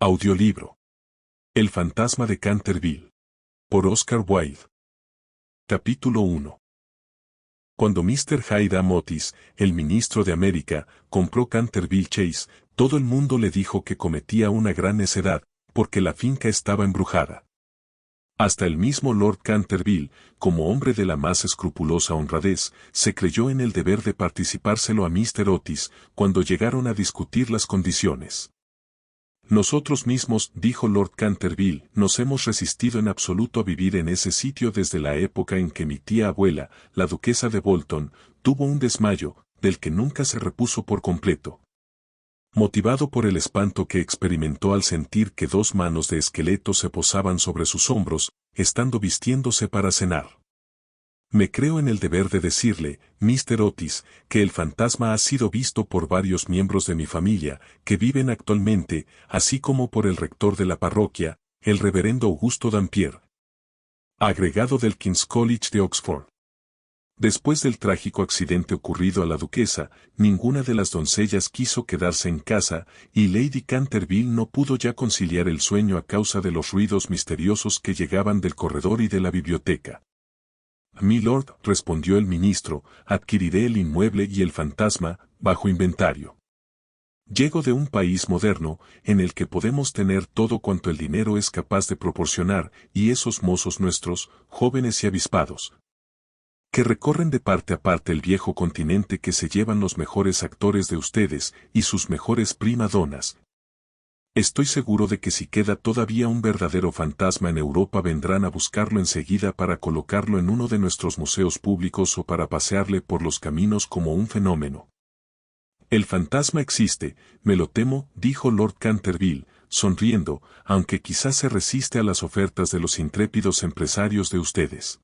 Audiolibro. El fantasma de Canterville. Por Oscar Wilde. Capítulo 1. Cuando Mr. Hyde Otis, el ministro de América, compró Canterville Chase, todo el mundo le dijo que cometía una gran necedad, porque la finca estaba embrujada. Hasta el mismo Lord Canterville, como hombre de la más escrupulosa honradez, se creyó en el deber de participárselo a Mr. Otis, cuando llegaron a discutir las condiciones. Nosotros mismos, dijo Lord Canterville, nos hemos resistido en absoluto a vivir en ese sitio desde la época en que mi tía abuela, la duquesa de Bolton, tuvo un desmayo, del que nunca se repuso por completo. Motivado por el espanto que experimentó al sentir que dos manos de esqueleto se posaban sobre sus hombros, estando vistiéndose para cenar. Me creo en el deber de decirle, Mr. Otis, que el fantasma ha sido visto por varios miembros de mi familia, que viven actualmente, así como por el rector de la parroquia, el reverendo Augusto Dampier, agregado del King's College de Oxford. Después del trágico accidente ocurrido a la duquesa, ninguna de las doncellas quiso quedarse en casa, y Lady Canterville no pudo ya conciliar el sueño a causa de los ruidos misteriosos que llegaban del corredor y de la biblioteca. Mi lord, respondió el ministro, adquiriré el inmueble y el fantasma, bajo inventario. Llego de un país moderno, en el que podemos tener todo cuanto el dinero es capaz de proporcionar, y esos mozos nuestros, jóvenes y avispados, que recorren de parte a parte el viejo continente, que se llevan los mejores actores de ustedes, y sus mejores prima donnas. Estoy seguro de que si queda todavía un verdadero fantasma en Europa vendrán a buscarlo enseguida para colocarlo en uno de nuestros museos públicos o para pasearle por los caminos como un fenómeno. El fantasma existe, me lo temo, dijo Lord Canterville, sonriendo, aunque quizás se resiste a las ofertas de los intrépidos empresarios de ustedes.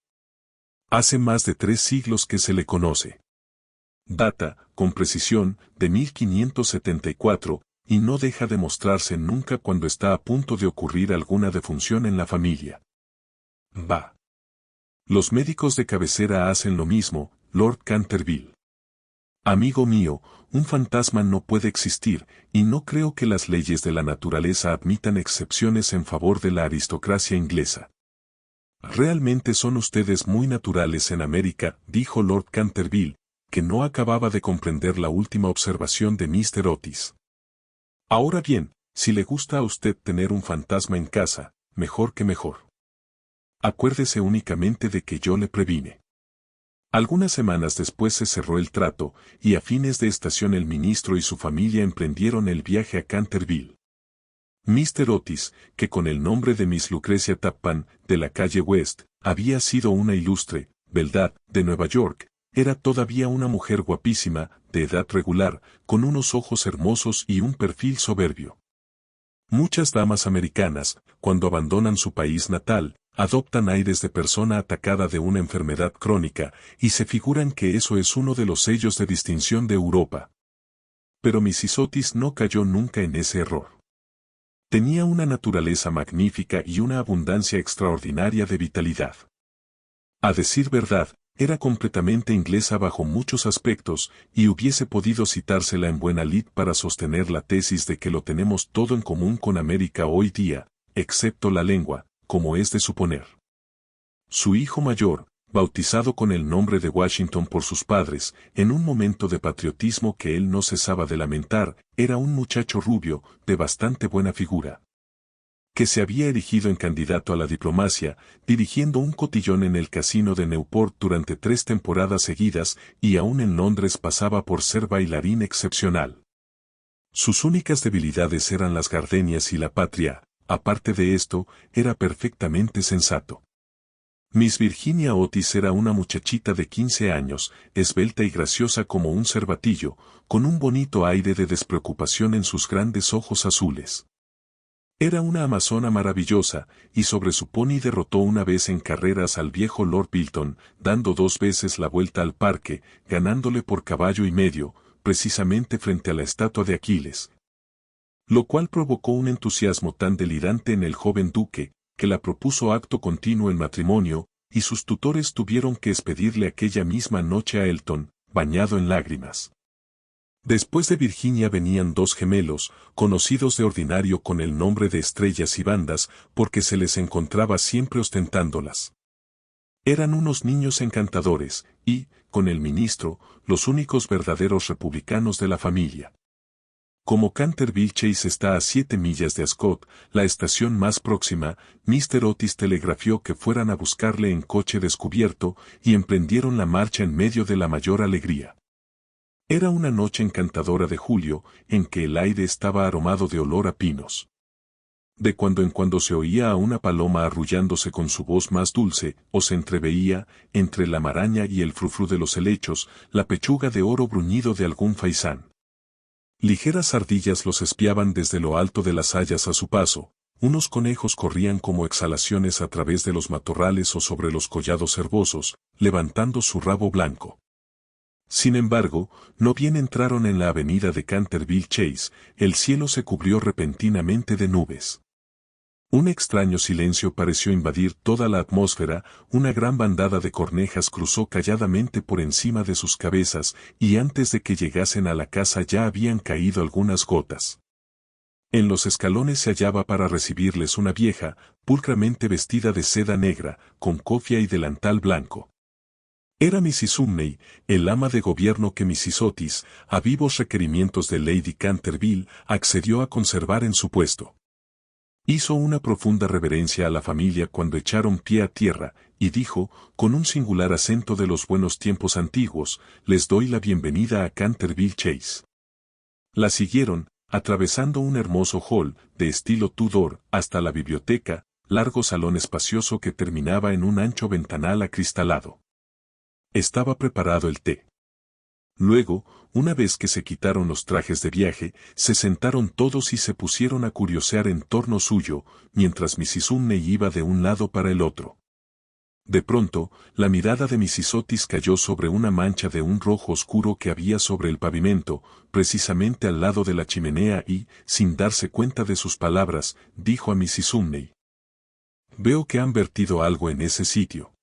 Hace más de 3 siglos que se le conoce. Data, con precisión, de 1574, y no deja de mostrarse nunca cuando está a punto de ocurrir alguna defunción en la familia. Bah. Los médicos de cabecera hacen lo mismo, Lord Canterville. Amigo mío, un fantasma no puede existir, y no creo que las leyes de la naturaleza admitan excepciones en favor de la aristocracia inglesa. Realmente son ustedes muy naturales en América, dijo Lord Canterville, que no acababa de comprender la última observación de Mr. Otis. Ahora bien, si le gusta a usted tener un fantasma en casa, mejor que mejor. Acuérdese únicamente de que yo le previne. Algunas semanas después se cerró el trato, y a fines de estación el ministro y su familia emprendieron el viaje a Canterville. Mr. Otis, que con el nombre de Miss Lucrecia Tappan, de la calle West, había sido una ilustre beldad de Nueva York, era todavía una mujer guapísima, de edad regular, con unos ojos hermosos y un perfil soberbio. Muchas damas americanas, cuando abandonan su país natal, adoptan aires de persona atacada de una enfermedad crónica, y se figuran que eso es uno de los sellos de distinción de Europa. Pero Mrs. Otis no cayó nunca en ese error. Tenía una naturaleza magnífica y una abundancia extraordinaria de vitalidad. A decir verdad, era completamente inglesa bajo muchos aspectos, y hubiese podido citársela en buena lid para sostener la tesis de que lo tenemos todo en común con América hoy día, excepto la lengua, como es de suponer. Su hijo mayor, bautizado con el nombre de Washington por sus padres, en un momento de patriotismo que él no cesaba de lamentar, era un muchacho rubio, de bastante buena figura, que se había erigido en candidato a la diplomacia, dirigiendo un cotillón en el casino de Newport durante 3 temporadas seguidas, y aún en Londres pasaba por ser bailarín excepcional. Sus únicas debilidades eran las gardenias y la patria, aparte de esto, era perfectamente sensato. Miss Virginia Otis era una muchachita de 15 años, esbelta y graciosa como un cervatillo, con un bonito aire de despreocupación en sus grandes ojos azules. Era una amazona maravillosa, y sobre su pony derrotó una vez en carreras al viejo Lord Bilton, dando 2 veces la vuelta al parque, ganándole por caballo y medio, precisamente frente a la estatua de Aquiles. Lo cual provocó un entusiasmo tan delirante en el joven duque, que la propuso acto continuo en matrimonio, y sus tutores tuvieron que expedirle aquella misma noche a Elton, bañado en lágrimas. Después de Virginia venían dos gemelos, conocidos de ordinario con el nombre de estrellas y bandas, porque se les encontraba siempre ostentándolas. Eran unos niños encantadores, y, con el ministro, los únicos verdaderos republicanos de la familia. Como Canterville Chase está a 7 millas de Ascot, la estación más próxima, Mr. Otis telegrafió que fueran a buscarle en coche descubierto, y emprendieron la marcha en medio de la mayor alegría. Era una noche encantadora de julio, en que el aire estaba aromado de olor a pinos. De cuando en cuando se oía a una paloma arrullándose con su voz más dulce, o se entreveía, entre la maraña y el frufru de los helechos, la pechuga de oro bruñido de algún faisán. Ligeras ardillas los espiaban desde lo alto de las hayas a su paso, unos conejos corrían como exhalaciones a través de los matorrales o sobre los collados herbosos, levantando su rabo blanco. Sin embargo, no bien entraron en la avenida de Canterville Chase, el cielo se cubrió repentinamente de nubes. Un extraño silencio pareció invadir toda la atmósfera, una gran bandada de cornejas cruzó calladamente por encima de sus cabezas, y antes de que llegasen a la casa ya habían caído algunas gotas. En los escalones se hallaba para recibirles una vieja, pulcramente vestida de seda negra, con cofia y delantal blanco. Era Mrs. Umney, el ama de gobierno que Mrs. Otis, a vivos requerimientos de Lady Canterville, accedió a conservar en su puesto. Hizo una profunda reverencia a la familia cuando echaron pie a tierra, y dijo, con un singular acento de los buenos tiempos antiguos, les doy la bienvenida a Canterville Chase. La siguieron, atravesando un hermoso hall, de estilo Tudor, hasta la biblioteca, largo salón espacioso que terminaba en un ancho ventanal acristalado. Estaba preparado el té. Luego, una vez que se quitaron los trajes de viaje, se sentaron todos y se pusieron a curiosear en torno suyo, mientras Mrs. Umney iba de un lado para el otro. De pronto, la mirada de Mrs. Otis cayó sobre una mancha de un rojo oscuro que había sobre el pavimento, precisamente al lado de la chimenea y, sin darse cuenta de sus palabras, dijo a Mrs. Umney: «Veo que han vertido algo en ese sitio».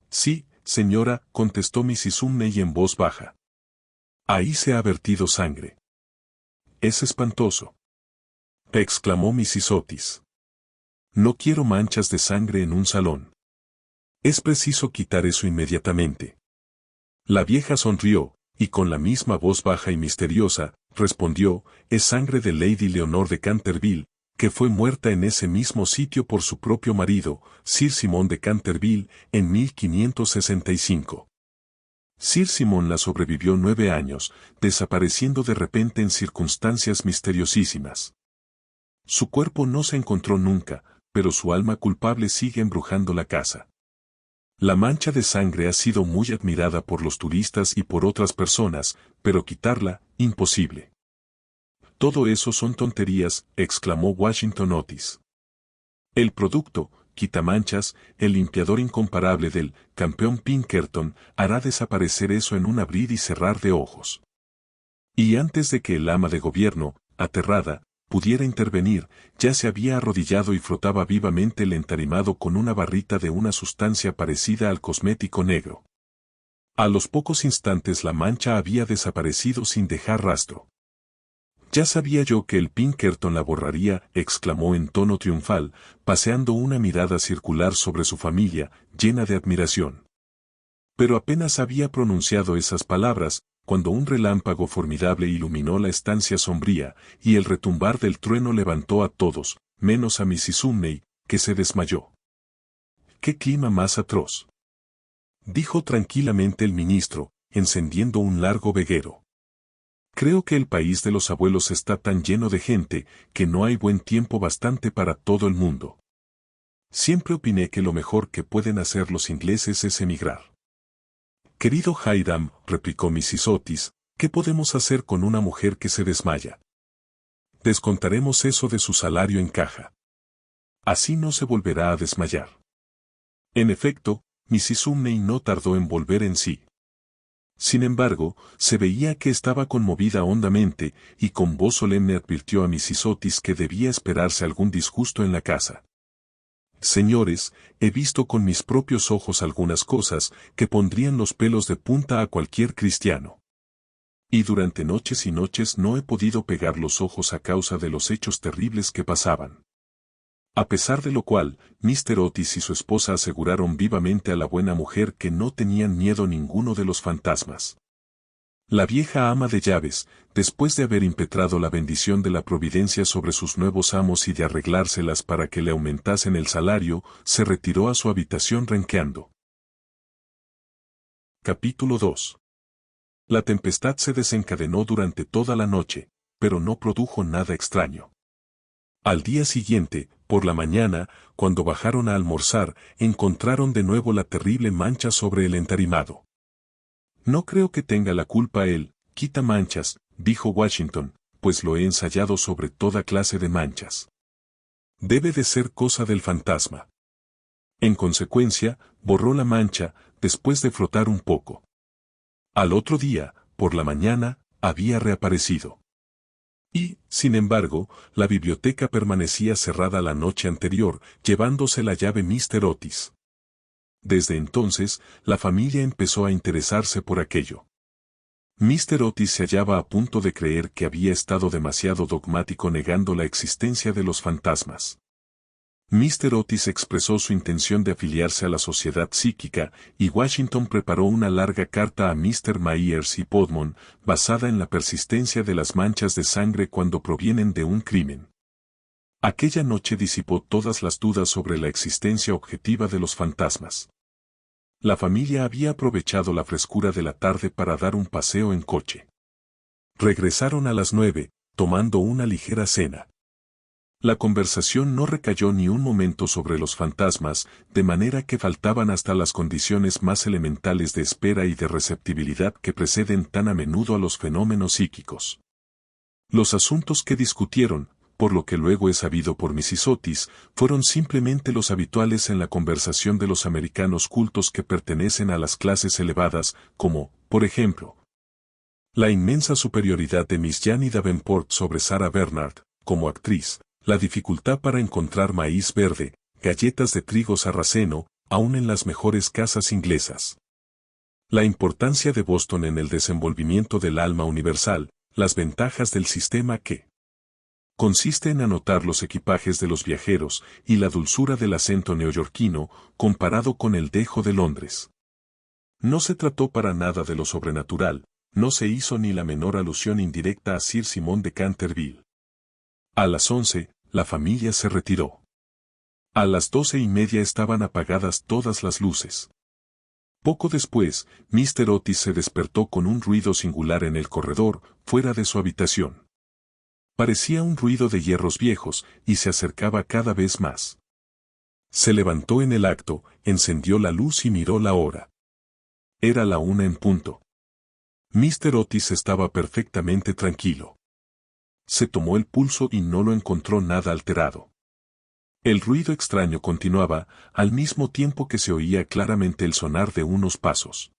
«Sí, señora», contestó Mrs. Umney en voz baja. «Ahí se ha vertido sangre». «Es espantoso», exclamó Mrs. Otis. «No quiero manchas de sangre en un salón. Es preciso quitar eso inmediatamente». La vieja sonrió, y con la misma voz baja y misteriosa, respondió: «Es sangre de Lady Leonor de Canterville, que fue muerta en ese mismo sitio por su propio marido, Sir Simon de Canterville, en 1565. Sir Simon la sobrevivió 9 años, desapareciendo de repente en circunstancias misteriosísimas. Su cuerpo no se encontró nunca, pero su alma culpable sigue embrujando la casa. La mancha de sangre ha sido muy admirada por los turistas y por otras personas, pero quitarla, imposible». «Todo eso son tonterías», exclamó Washington Otis. «El producto, quitamanchas, el limpiador incomparable del campeón Pinkerton, hará desaparecer eso en un abrir y cerrar de ojos». Y antes de que el ama de gobierno, aterrada, pudiera intervenir, ya se había arrodillado y frotaba vivamente el entarimado con una barrita de una sustancia parecida al cosmético negro. A los pocos instantes la mancha había desaparecido sin dejar rastro. «Ya sabía yo que el Pinkerton la borraría», exclamó en tono triunfal, paseando una mirada circular sobre su familia, llena de admiración. Pero apenas había pronunciado esas palabras, cuando un relámpago formidable iluminó la estancia sombría, y el retumbar del trueno levantó a todos, menos a Mrs. Umney, que se desmayó. «¡Qué clima más atroz!», dijo tranquilamente el ministro, encendiendo un largo veguero. «Creo que el país de los abuelos está tan lleno de gente, que no hay buen tiempo bastante para todo el mundo. Siempre opiné que lo mejor que pueden hacer los ingleses es emigrar». «Querido Hiram», replicó Mrs. Otis, «¿qué podemos hacer con una mujer que se desmaya? Descontaremos eso de su salario en caja. Así no se volverá a desmayar». En efecto, Mrs. Umney no tardó en volver en sí. Sin embargo, se veía que estaba conmovida hondamente, y con voz solemne advirtió a Mrs. Otis que debía esperarse algún disgusto en la casa. «Señores, he visto con mis propios ojos algunas cosas que pondrían los pelos de punta a cualquier cristiano. Y durante noches y noches no he podido pegar los ojos a causa de los hechos terribles que pasaban. A pesar de lo cual, Mr. Otis y su esposa aseguraron vivamente a la buena mujer que no tenían miedo ninguno de los fantasmas. La vieja ama de llaves, después de haber impetrado la bendición de la providencia sobre sus nuevos amos y de arreglárselas para que le aumentasen el salario, se retiró a su habitación renqueando. Capítulo 2. La tempestad se desencadenó durante toda la noche, pero no produjo nada extraño. Al día siguiente, por la mañana, cuando bajaron a almorzar, encontraron de nuevo la terrible mancha sobre el entarimado. No creo que tenga la culpa él, quita manchas, dijo Washington, pues lo he ensayado sobre toda clase de manchas. Debe de ser cosa del fantasma. En consecuencia, borró la mancha, después de frotar un poco. Al otro día, por la mañana, había reaparecido. Y, sin embargo, la biblioteca permanecía cerrada la noche anterior, llevándose la llave Mr. Otis. Desde entonces, la familia empezó a interesarse por aquello. Mr. Otis se hallaba a punto de creer que había estado demasiado dogmático negando la existencia de los fantasmas. Mr. Otis expresó su intención de afiliarse a la Sociedad Psíquica, y Washington preparó una larga carta a Mr. Myers y Podmon, basada en la persistencia de las manchas de sangre cuando provienen de un crimen. Aquella noche disipó todas las dudas sobre la existencia objetiva de los fantasmas. La familia había aprovechado la frescura de la tarde para dar un paseo en coche. Regresaron a las 9, tomando una ligera cena. La conversación no recayó ni un momento sobre los fantasmas, de manera que faltaban hasta las condiciones más elementales de espera y de receptibilidad que preceden tan a menudo a los fenómenos psíquicos. Los asuntos que discutieron, por lo que luego he sabido por Mrs. Otis, fueron simplemente los habituales en la conversación de los americanos cultos que pertenecen a las clases elevadas, como, por ejemplo, la inmensa superioridad de Miss Janie Davenport sobre Sarah Bernhardt, como actriz, la dificultad para encontrar maíz verde, galletas de trigo sarraceno, aún en las mejores casas inglesas. La importancia de Boston en el desenvolvimiento del alma universal, las ventajas del sistema que consiste en anotar los equipajes de los viajeros y la dulzura del acento neoyorquino comparado con el dejo de Londres. No se trató para nada de lo sobrenatural, no se hizo ni la menor alusión indirecta a Sir Simon de Canterville. A las 11, la familia se retiró. A las 12:30 estaban apagadas todas las luces. Poco después, Mr. Otis se despertó con un ruido singular en el corredor, fuera de su habitación. Parecía un ruido de hierros viejos, y se acercaba cada vez más. Se levantó en el acto, encendió la luz y miró la hora. Era la 1 en punto. Mr. Otis estaba perfectamente tranquilo. Se tomó el pulso y no lo encontró nada alterado. El ruido extraño continuaba, al mismo tiempo que se oía claramente el sonar de unos pasos.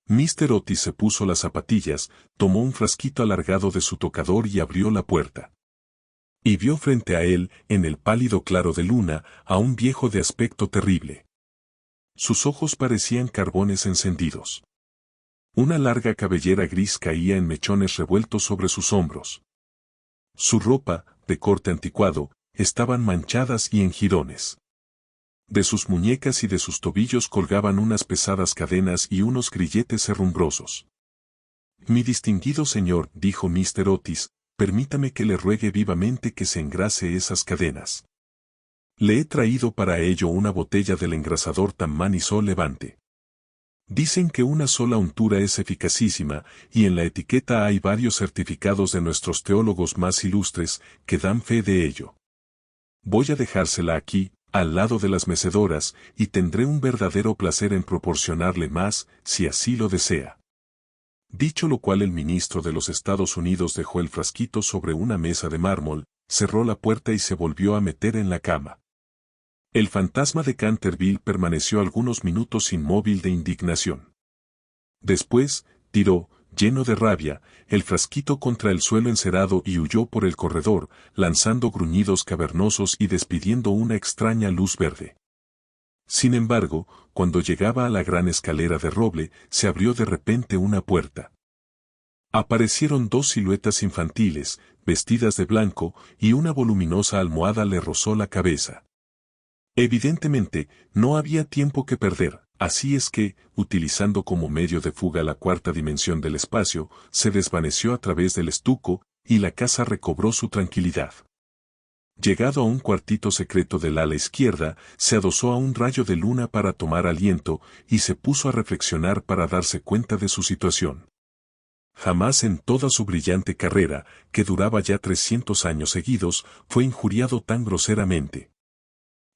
Mr. Otis se puso las zapatillas, tomó un frasquito alargado de su tocador y abrió la puerta. Y vio frente a él, en el pálido claro de luna, a un viejo de aspecto terrible. Sus ojos parecían carbones encendidos. Una larga cabellera gris caía en mechones revueltos sobre sus hombros. Su ropa, de corte anticuado, estaban manchadas y en jirones. De sus muñecas y de sus tobillos colgaban unas pesadas cadenas y unos grilletes herrumbrosos. Mi distinguido señor, dijo Mr. Otis, permítame que le ruegue vivamente que se engrase esas cadenas. Le he traído para ello una botella del engrasador Tammanisol Levante. Dicen que una sola untura es eficacísima, y en la etiqueta hay varios certificados de nuestros teólogos más ilustres, que dan fe de ello. Voy a dejársela aquí, al lado de las mecedoras, y tendré un verdadero placer en proporcionarle más, si así lo desea. Dicho lo cual, el ministro de los Estados Unidos dejó el frasquito sobre una mesa de mármol, cerró la puerta y se volvió a meter en la cama. El fantasma de Canterville permaneció algunos minutos inmóvil de indignación. Después, tiró, lleno de rabia, el frasquito contra el suelo encerado y huyó por el corredor, lanzando gruñidos cavernosos y despidiendo una extraña luz verde. Sin embargo, cuando llegaba a la gran escalera de roble, se abrió de repente una puerta. Aparecieron dos siluetas infantiles, vestidas de blanco, y una voluminosa almohada le rozó la cabeza. Evidentemente, no había tiempo que perder, así es que, utilizando como medio de fuga la cuarta dimensión del espacio, se desvaneció a través del estuco, y la casa recobró su tranquilidad. Llegado a un cuartito secreto del ala izquierda, se adosó a un rayo de luna para tomar aliento, y se puso a reflexionar para darse cuenta de su situación. Jamás en toda su brillante carrera, que duraba ya 300 años seguidos, fue injuriado tan groseramente.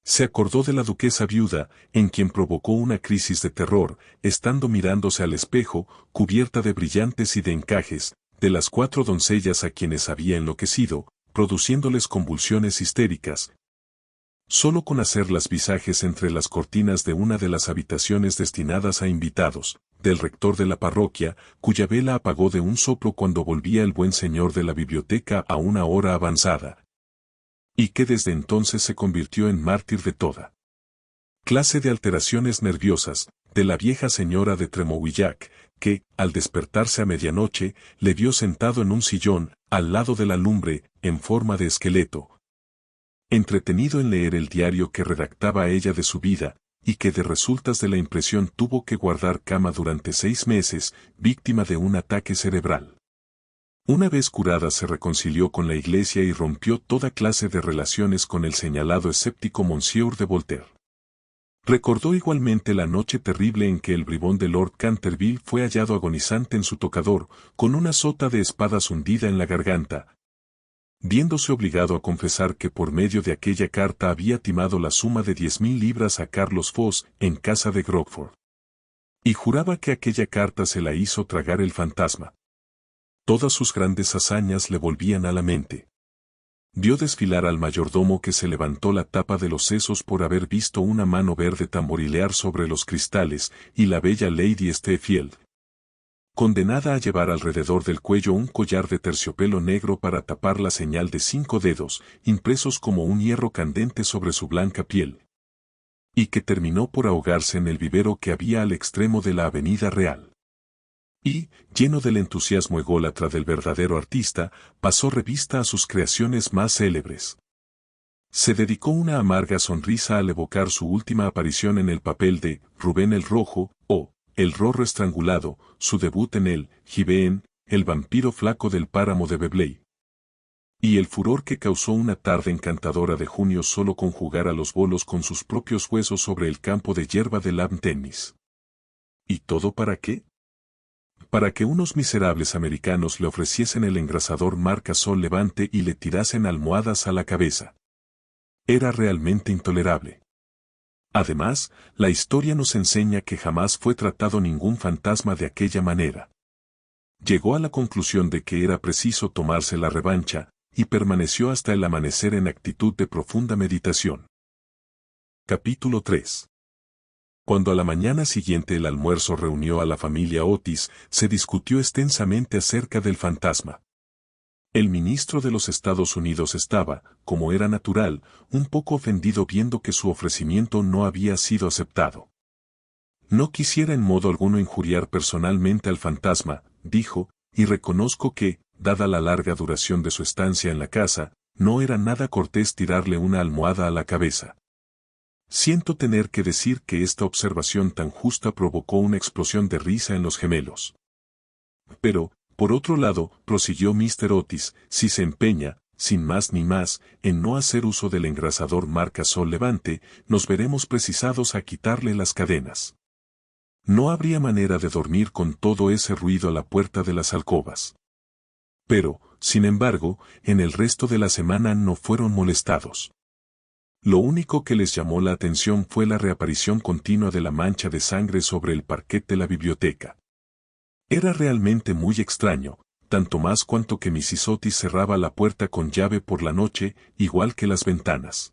Se acordó de la duquesa viuda, en quien provocó una crisis de terror, estando mirándose al espejo, cubierta de brillantes y de encajes, de las 4 doncellas a quienes había enloquecido, produciéndoles convulsiones histéricas. Solo con hacer las visajes entre las cortinas de una de las habitaciones destinadas a invitados, del rector de la parroquia, cuya vela apagó de un soplo cuando volvía el buen señor de la biblioteca a una hora avanzada, y que desde entonces se convirtió en mártir de toda clase de alteraciones nerviosas, de la vieja señora de Tremouillac, que, al despertarse a medianoche, le vio sentado en un sillón, al lado de la lumbre, en forma de esqueleto, entretenido en leer el diario que redactaba ella de su vida, y que de resultas de la impresión tuvo que guardar cama durante 6 meses, víctima de un ataque cerebral. Una vez curada se reconcilió con la iglesia y rompió toda clase de relaciones con el señalado escéptico Monsieur de Voltaire. Recordó igualmente la noche terrible en que el bribón de Lord Canterville fue hallado agonizante en su tocador, con una sota de espadas hundida en la garganta, viéndose obligado a confesar que por medio de aquella carta había timado la suma de 10.000 libras a Carlos Foss en casa de Grogford. Y juraba que aquella carta se la hizo tragar el fantasma. Todas sus grandes hazañas le volvían a la mente. Vio desfilar al mayordomo que se levantó la tapa de los sesos por haber visto una mano verde tamborilear sobre los cristales, y la bella Lady Steffield, condenada a llevar alrededor del cuello un collar de terciopelo negro para tapar la señal de 5 dedos, impresos como un hierro candente sobre su blanca piel, y que terminó por ahogarse en el vivero que había al extremo de la Avenida Real. Y, lleno del entusiasmo ególatra del verdadero artista, pasó revista a sus creaciones más célebres. Se dedicó una amarga sonrisa al evocar su última aparición en el papel de Rubén el Rojo, o El Rorro Estrangulado, su debut en el Gibeon, el vampiro flaco del páramo de Bebley. Y el furor que causó una tarde encantadora de junio solo con jugar a los bolos con sus propios huesos sobre el campo de hierba de lawn tennis. ¿Y todo para qué? Para que unos miserables americanos le ofreciesen el engrasador marca Sol Levante y le tirasen almohadas a la cabeza. Era realmente intolerable. Además, la historia nos enseña que jamás fue tratado ningún fantasma de aquella manera. Llegó a la conclusión de que era preciso tomarse la revancha, y permaneció hasta el amanecer en actitud de profunda meditación. Capítulo 3. Cuando a la mañana siguiente el almuerzo reunió a la familia Otis, se discutió extensamente acerca del fantasma. El ministro de los Estados Unidos estaba, como era natural, un poco ofendido viendo que su ofrecimiento no había sido aceptado. No quisiera en modo alguno injuriar personalmente al fantasma, dijo, y reconozco que, dada la larga duración de su estancia en la casa, no era nada cortés tirarle una almohada a la cabeza. Siento tener que decir que esta observación tan justa provocó una explosión de risa en los gemelos. Pero, por otro lado, prosiguió Mr. Otis, si se empeña, sin más ni más, en no hacer uso del engrasador marca Sol Levante, nos veremos precisados a quitarle las cadenas. No habría manera de dormir con todo ese ruido a la puerta de las alcobas. Pero, sin embargo, en el resto de la semana no fueron molestados. Lo único que les llamó la atención fue la reaparición continua de la mancha de sangre sobre el parquet de la biblioteca. Era realmente muy extraño, tanto más cuanto que Mrs. Otis cerraba la puerta con llave por la noche, igual que las ventanas.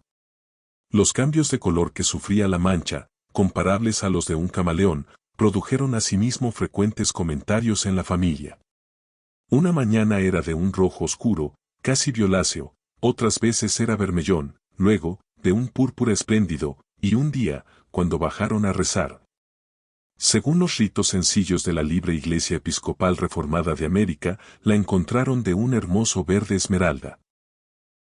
Los cambios de color que sufría la mancha, comparables a los de un camaleón, produjeron asimismo frecuentes comentarios en la familia. Una mañana era de un rojo oscuro, casi violáceo, otras veces era vermellón, luego, de un púrpura espléndido, y un día, cuando bajaron a rezar, Según los ritos sencillos de la libre Iglesia Episcopal Reformada de América, la encontraron de un hermoso verde esmeralda.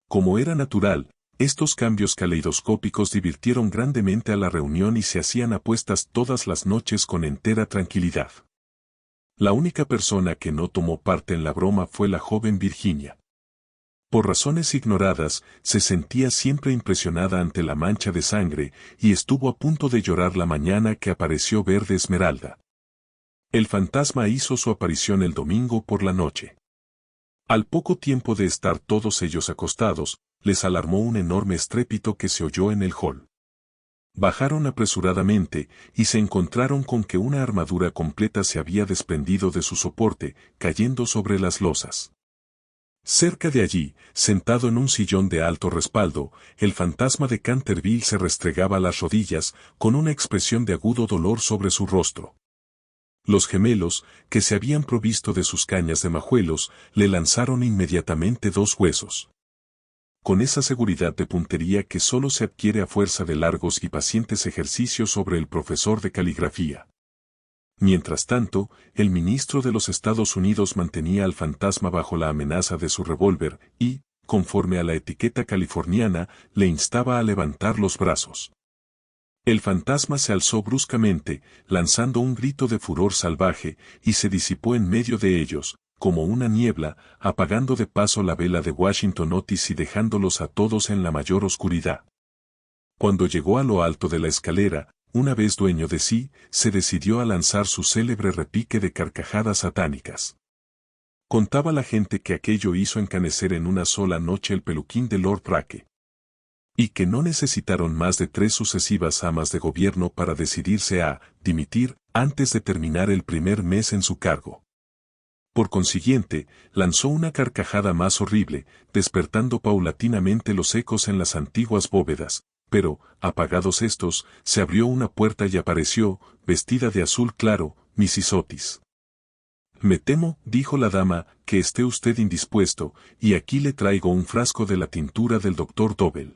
Como era natural, estos cambios caleidoscópicos divirtieron grandemente a la reunión y se hacían apuestas todas las noches con entera tranquilidad. La única persona que no tomó parte en la broma fue la joven Virginia. Por razones ignoradas, se sentía siempre impresionada ante la mancha de sangre y estuvo a punto de llorar la mañana que apareció verde esmeralda. El fantasma hizo su aparición el domingo por la noche. Al poco tiempo de estar todos ellos acostados, les alarmó un enorme estrépito que se oyó en el hall. Bajaron apresuradamente y se encontraron con que una armadura completa se había desprendido de su soporte, cayendo sobre las losas. Cerca de allí, sentado en un sillón de alto respaldo, el fantasma de Canterville se restregaba las rodillas, con una expresión de agudo dolor sobre su rostro. Los gemelos, que se habían provisto de sus cañas de majuelos, le lanzaron inmediatamente 2 huesos. Con esa seguridad de puntería que solo se adquiere a fuerza de largos y pacientes ejercicios sobre el profesor de caligrafía. Mientras tanto, el ministro de los Estados Unidos mantenía al fantasma bajo la amenaza de su revólver y, conforme a la etiqueta californiana, le instaba a levantar los brazos. El fantasma se alzó bruscamente, lanzando un grito de furor salvaje, y se disipó en medio de ellos, como una niebla, apagando de paso la vela de Washington Otis y dejándolos a todos en la mayor oscuridad. Cuando llegó a lo alto de la escalera, una vez dueño de sí, se decidió a lanzar su célebre repique de carcajadas satánicas. Contaba la gente que aquello hizo encanecer en una sola noche el peluquín de Lord Brake. Y que no necesitaron más de 3 sucesivas amas de gobierno para decidirse a dimitir antes de terminar el primer mes en su cargo. Por consiguiente, lanzó una carcajada más horrible, despertando paulatinamente los ecos en las antiguas bóvedas. Pero, apagados estos, se abrió una puerta y apareció, vestida de azul claro, Mrs. Otis. Me temo, dijo la dama, que esté usted indispuesto, y aquí le traigo un frasco de la tintura del doctor Dobell.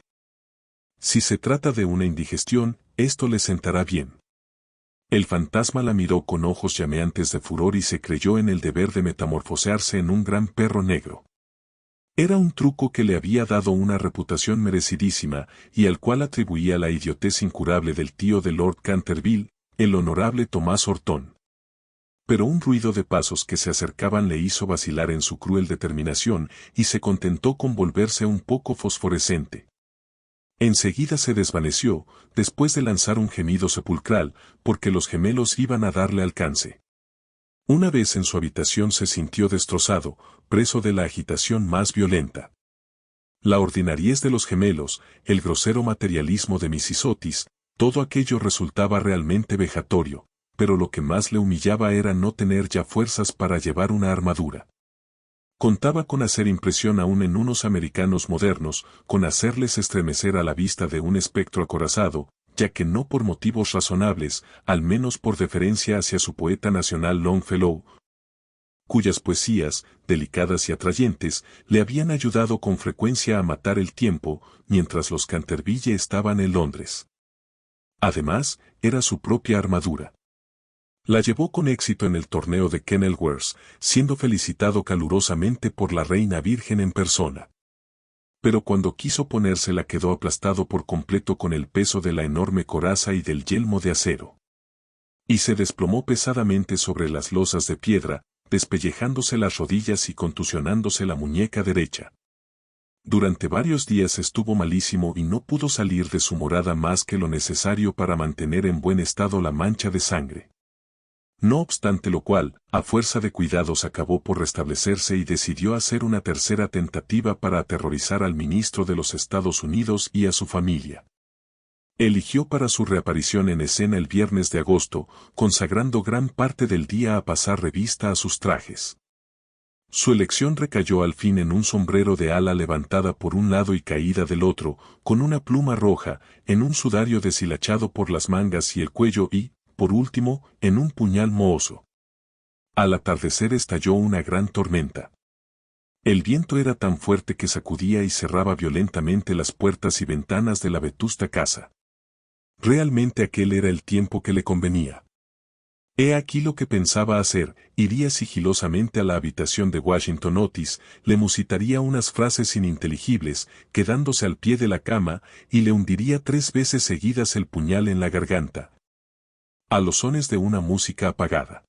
Si se trata de una indigestión, esto le sentará bien. El fantasma la miró con ojos llameantes de furor y se creyó en el deber de metamorfosearse en un gran perro negro. Era un truco que le había dado una reputación merecidísima y al cual atribuía la idiotez incurable del tío de Lord Canterville, el honorable Tomás Horton. Pero un ruido de pasos que se acercaban le hizo vacilar en su cruel determinación y se contentó con volverse un poco fosforescente. Enseguida se desvaneció, después de lanzar un gemido sepulcral, porque los gemelos iban a darle alcance. Una vez en su habitación se sintió destrozado, preso de la agitación más violenta. La ordinariez de los gemelos, el grosero materialismo de Mrs. Otis, todo aquello resultaba realmente vejatorio, pero lo que más le humillaba era no tener ya fuerzas para llevar una armadura. Contaba con hacer impresión aún en unos americanos modernos, con hacerles estremecer a la vista de un espectro acorazado, ya que no por motivos razonables, al menos por deferencia hacia su poeta nacional Longfellow, cuyas poesías, delicadas y atrayentes, le habían ayudado con frecuencia a matar el tiempo, mientras los Canterville estaban en Londres. Además, era su propia armadura. La llevó con éxito en el torneo de Kenilworth, siendo felicitado calurosamente por la reina virgen en persona. Pero cuando quiso ponérsela quedó aplastado por completo con el peso de la enorme coraza y del yelmo de acero. Y se desplomó pesadamente sobre las losas de piedra, despellejándose las rodillas y contusionándose la muñeca derecha. Durante varios días estuvo malísimo y no pudo salir de su morada más que lo necesario para mantener en buen estado la mancha de sangre. No obstante lo cual, a fuerza de cuidados acabó por restablecerse y decidió hacer una tercera tentativa para aterrorizar al ministro de los Estados Unidos y a su familia. Eligió para su reaparición en escena el viernes de agosto, consagrando gran parte del día a pasar revista a sus trajes. Su elección recayó al fin en un sombrero de ala levantada por un lado y caída del otro, con una pluma roja, en un sudario deshilachado por las mangas y el cuello y, por último, en un puñal mohoso. Al atardecer estalló una gran tormenta. El viento era tan fuerte que sacudía y cerraba violentamente las puertas y ventanas de la vetusta casa. Realmente aquel era el tiempo que le convenía. He aquí lo que pensaba hacer: iría sigilosamente a la habitación de Washington Otis, le musitaría unas frases ininteligibles, quedándose al pie de la cama, y le hundiría 3 veces seguidas el puñal en la garganta, a los sones de una música apagada.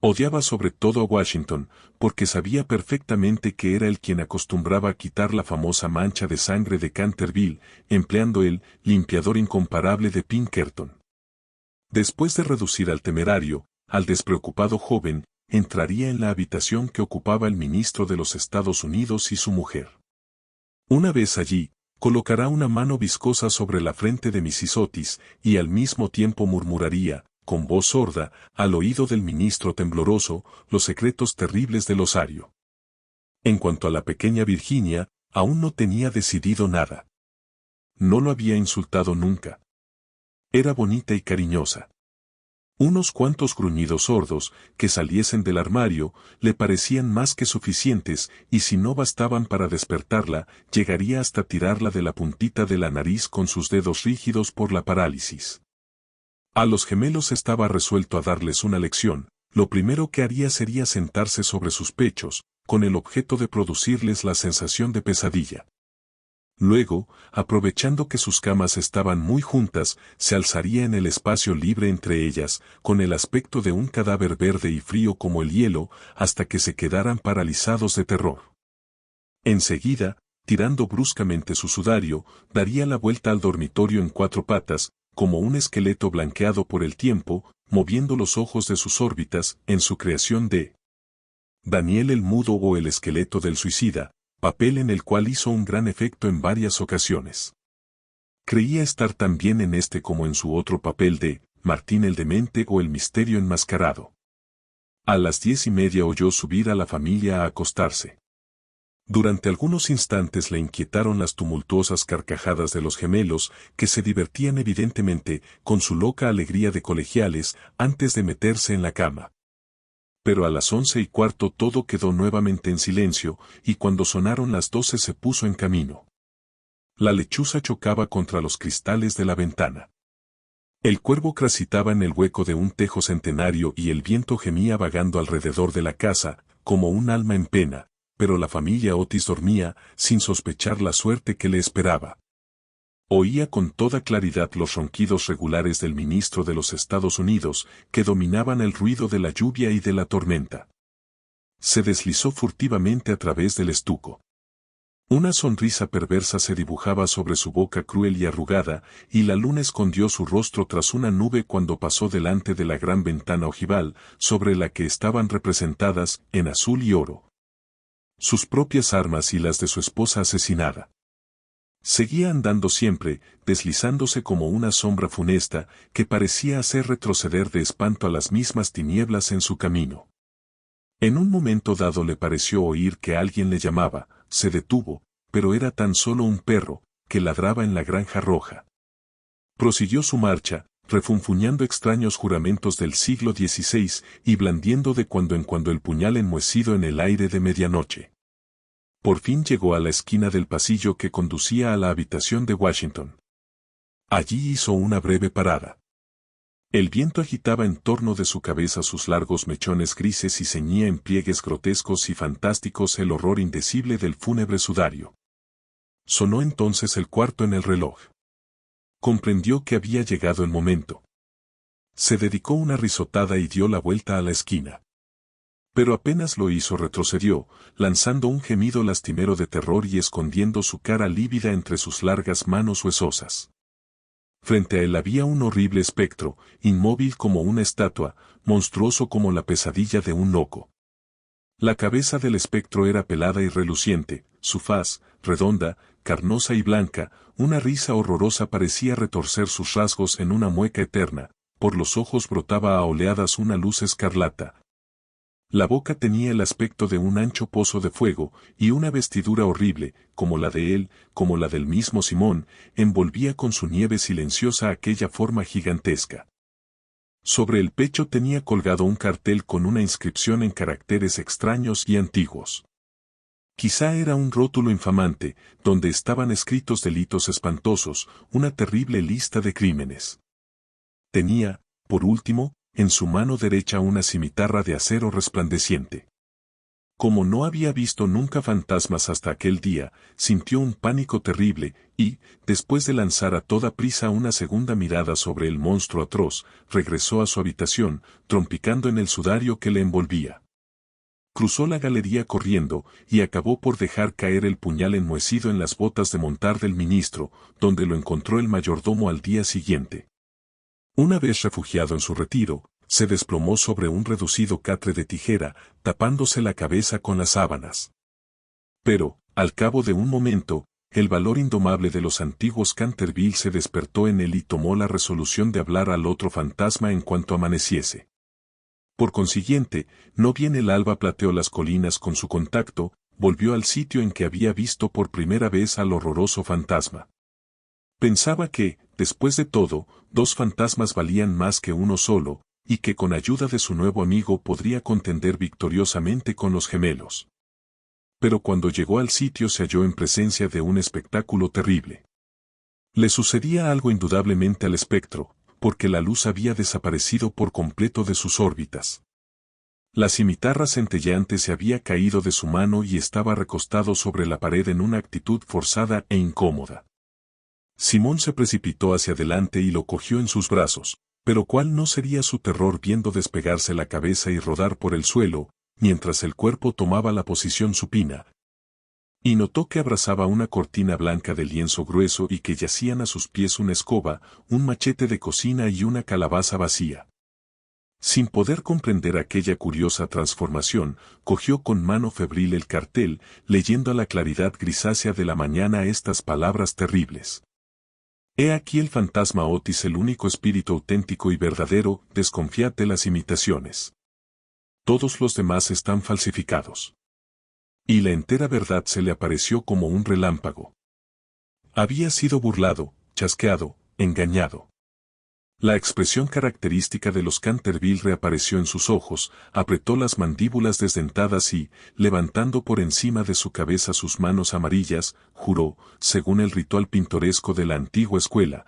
Odiaba sobre todo a Washington, porque sabía perfectamente que era él quien acostumbraba a quitar la famosa mancha de sangre de Canterville, empleando el limpiador incomparable de Pinkerton. Después de reducir al temerario, al despreocupado joven, entraría en la habitación que ocupaba el ministro de los Estados Unidos y su mujer. Una vez allí, colocará una mano viscosa sobre la frente de Mrs. Otis, y al mismo tiempo murmuraría, con voz sorda, al oído del ministro tembloroso, los secretos terribles del osario. En cuanto a la pequeña Virginia, aún no tenía decidido nada. No lo había insultado nunca. Era bonita y cariñosa. Unos cuantos gruñidos sordos, que saliesen del armario, le parecían más que suficientes, y si no bastaban para despertarla, llegaría hasta tirarla de la puntita de la nariz con sus dedos rígidos por la parálisis. A los gemelos estaba resuelto a darles una lección. Lo primero que haría sería sentarse sobre sus pechos, con el objeto de producirles la sensación de pesadilla. Luego, aprovechando que sus camas estaban muy juntas, se alzaría en el espacio libre entre ellas, con el aspecto de un cadáver verde y frío como el hielo, hasta que se quedaran paralizados de terror. Enseguida, tirando bruscamente su sudario, daría la vuelta al dormitorio en 4 patas, como un esqueleto blanqueado por el tiempo, moviendo los ojos de sus órbitas, en su creación de Daniel el Mudo o el esqueleto del suicida, papel en el cual hizo un gran efecto en varias ocasiones. Creía estar tan bien en este como en su otro papel de Martín el Demente o el Misterio Enmascarado. A las 10:30 oyó subir a la familia a acostarse. Durante algunos instantes le inquietaron las tumultuosas carcajadas de los gemelos, que se divertían evidentemente con su loca alegría de colegiales antes de meterse en la cama. Pero a las 11:15 todo quedó nuevamente en silencio, y cuando sonaron las 12 se puso en camino. La lechuza chocaba contra los cristales de la ventana. El cuervo cracitaba en el hueco de un tejo centenario y el viento gemía vagando alrededor de la casa, como un alma en pena, pero la familia Otis dormía, sin sospechar la suerte que le esperaba. Oía con toda claridad los ronquidos regulares del ministro de los Estados Unidos, que dominaban el ruido de la lluvia y de la tormenta. Se deslizó furtivamente a través del estuco. Una sonrisa perversa se dibujaba sobre su boca cruel y arrugada, y la luna escondió su rostro tras una nube cuando pasó delante de la gran ventana ojival, sobre la que estaban representadas, en azul y oro, sus propias armas y las de su esposa asesinada. Seguía andando siempre, deslizándose como una sombra funesta, que parecía hacer retroceder de espanto a las mismas tinieblas en su camino. En un momento dado le pareció oír que alguien le llamaba, se detuvo, pero era tan solo un perro, que ladraba en la granja roja. Prosiguió su marcha, refunfuñando extraños juramentos del siglo XVI y blandiendo de cuando en cuando el puñal enmohecido en el aire de medianoche. Por fin llegó a la esquina del pasillo que conducía a la habitación de Washington. Allí hizo una breve parada. El viento agitaba en torno de su cabeza sus largos mechones grises y ceñía en pliegues grotescos y fantásticos el horror indecible del fúnebre sudario. Sonó entonces el cuarto en el reloj. Comprendió que había llegado el momento. Se dedicó una risotada y dio la vuelta a la esquina. Pero apenas lo hizo retrocedió, lanzando un gemido lastimero de terror y escondiendo su cara lívida entre sus largas manos huesosas. Frente a él había un horrible espectro, inmóvil como una estatua, monstruoso como la pesadilla de un loco. La cabeza del espectro era pelada y reluciente, su faz, redonda, carnosa y blanca, una risa horrorosa parecía retorcer sus rasgos en una mueca eterna, por los ojos brotaba a oleadas una luz escarlata. La boca tenía el aspecto de un ancho pozo de fuego, y una vestidura horrible, como la de él, como la del mismo Simón, envolvía con su nieve silenciosa aquella forma gigantesca. Sobre el pecho tenía colgado un cartel con una inscripción en caracteres extraños y antiguos. Quizá era un rótulo infamante, donde estaban escritos delitos espantosos, una terrible lista de crímenes. Tenía, por último, en su mano derecha una cimitarra de acero resplandeciente. Como no había visto nunca fantasmas hasta aquel día, sintió un pánico terrible, y, después de lanzar a toda prisa una segunda mirada sobre el monstruo atroz, regresó a su habitación, trompicando en el sudario que le envolvía. Cruzó la galería corriendo, y acabó por dejar caer el puñal enmohecido en las botas de montar del ministro, donde lo encontró el mayordomo al día siguiente. Una vez refugiado en su retiro, se desplomó sobre un reducido catre de tijera, tapándose la cabeza con las sábanas. Pero, al cabo de un momento, el valor indomable de los antiguos Canterville se despertó en él y tomó la resolución de hablar al otro fantasma en cuanto amaneciese. Por consiguiente, no bien el alba plateó las colinas con su contacto, volvió al sitio en que había visto por primera vez al horroroso fantasma. Pensaba que, después de todo, dos fantasmas valían más que uno solo, y que con ayuda de su nuevo amigo podría contender victoriosamente con los gemelos. Pero cuando llegó al sitio se halló en presencia de un espectáculo terrible. Le sucedía algo indudablemente al espectro, porque la luz había desaparecido por completo de sus órbitas. La cimitarra centelleante se había caído de su mano y estaba recostado sobre la pared en una actitud forzada e incómoda. Simón se precipitó hacia adelante y lo cogió en sus brazos, pero cuál no sería su terror viendo despegarse la cabeza y rodar por el suelo, mientras el cuerpo tomaba la posición supina. Y notó que abrazaba una cortina blanca de lienzo grueso y que yacían a sus pies una escoba, un machete de cocina y una calabaza vacía. Sin poder comprender aquella curiosa transformación, cogió con mano febril el cartel, leyendo a la claridad grisácea de la mañana estas palabras terribles. He aquí el fantasma Otis, el único espíritu auténtico y verdadero, desconfiad de las imitaciones. Todos los demás están falsificados. Y la entera verdad se le apareció como un relámpago. Había sido burlado, chasqueado, engañado. La expresión característica de los Canterville reapareció en sus ojos, apretó las mandíbulas desdentadas y, levantando por encima de su cabeza sus manos amarillas, juró, según el ritual pintoresco de la antigua escuela,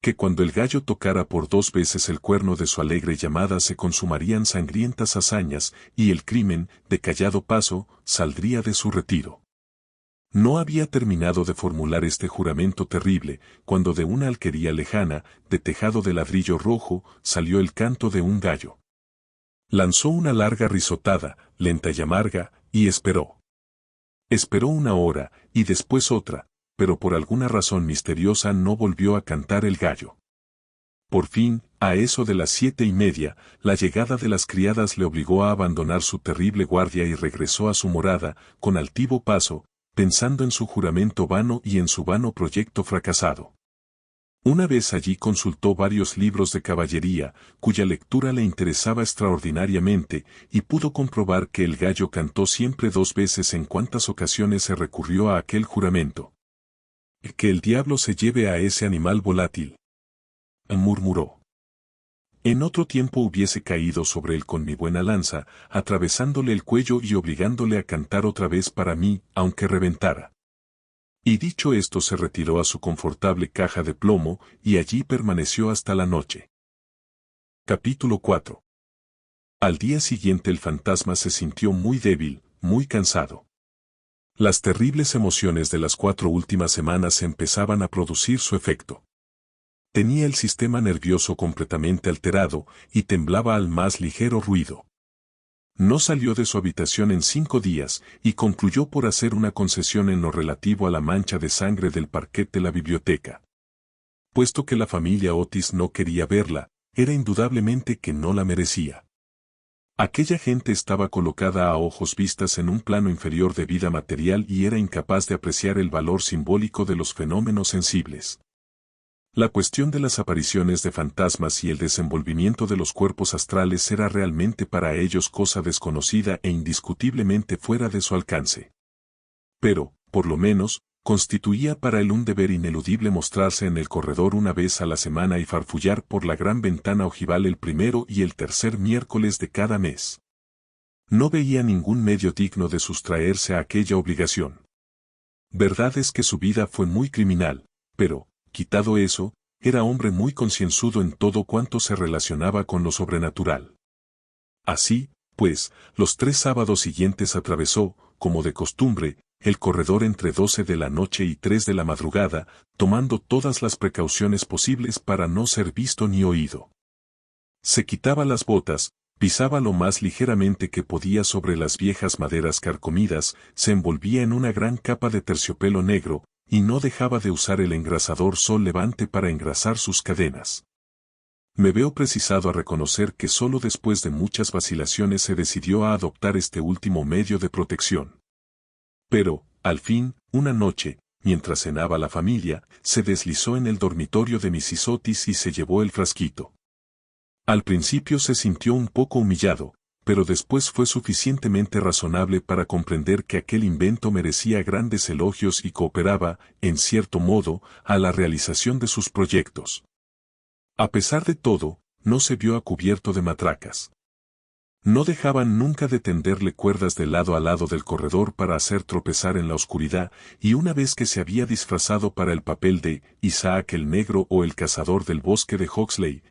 que cuando el gallo tocara por 2 veces el cuerno de su alegre llamada se consumarían sangrientas hazañas y el crimen, de callado paso, saldría de su retiro. No había terminado de formular este juramento terrible, cuando de una alquería lejana, de tejado de ladrillo rojo, salió el canto de un gallo. Lanzó una larga risotada, lenta y amarga, y esperó. Esperó 1 hora, y después otra, pero por alguna razón misteriosa no volvió a cantar el gallo. Por fin, a eso de las 7:30, la llegada de las criadas le obligó a abandonar su terrible guardia y regresó a su morada, con altivo paso, pensando en su juramento vano y en su vano proyecto fracasado. Una vez allí consultó varios libros de caballería, cuya lectura le interesaba extraordinariamente, y pudo comprobar que el gallo cantó siempre 2 veces en cuantas ocasiones se recurrió a aquel juramento. «Que el diablo se lleve a ese animal volátil», murmuró. En otro tiempo hubiese caído sobre él con mi buena lanza, atravesándole el cuello y obligándole a cantar otra vez para mí, aunque reventara. Y dicho esto se retiró a su confortable caja de plomo, y allí permaneció hasta la noche. Capítulo 4. Al día siguiente el fantasma se sintió muy débil, muy cansado. Las terribles emociones de las 4 últimas semanas empezaban a producir su efecto. Tenía el sistema nervioso completamente alterado, y temblaba al más ligero ruido. No salió de su habitación en 5 días, y concluyó por hacer una concesión en lo relativo a la mancha de sangre del parquet de la biblioteca. Puesto que la familia Otis no quería verla, era indudablemente que no la merecía. Aquella gente estaba colocada a ojos vistas en un plano inferior de vida material y era incapaz de apreciar el valor simbólico de los fenómenos sensibles. La cuestión de las apariciones de fantasmas y el desenvolvimiento de los cuerpos astrales era realmente para ellos cosa desconocida e indiscutiblemente fuera de su alcance. Pero, por lo menos, constituía para él un deber ineludible mostrarse en el corredor 1 vez a la semana y farfullar por la gran ventana ojival el 1 y el 3 miércoles de cada mes. No veía ningún medio digno de sustraerse a aquella obligación. Verdad es que su vida fue muy criminal, pero, quitado eso, era hombre muy concienzudo en todo cuanto se relacionaba con lo sobrenatural. Así, pues, los 3 sábados siguientes atravesó, como de costumbre, el corredor entre 12 de la noche y 3 de la madrugada, tomando todas las precauciones posibles para no ser visto ni oído. Se quitaba las botas, pisaba lo más ligeramente que podía sobre las viejas maderas carcomidas, se envolvía en una gran capa de terciopelo negro, y no dejaba de usar el engrasador Sol Levante para engrasar sus cadenas. Me veo precisado a reconocer que solo después de muchas vacilaciones se decidió a adoptar este último medio de protección. Pero, al fin, una noche, mientras cenaba la familia, se deslizó en el dormitorio de Mrs. Otis y se llevó el frasquito. Al principio se sintió un poco humillado, pero después fue suficientemente razonable para comprender que aquel invento merecía grandes elogios y cooperaba, en cierto modo, a la realización de sus proyectos. A pesar de todo, no se vio a cubierto de matracas. No dejaban nunca de tenderle cuerdas de lado a lado del corredor para hacer tropezar en la oscuridad, y una vez que se había disfrazado para el papel de Isaac el Negro o el cazador del bosque de Huxley,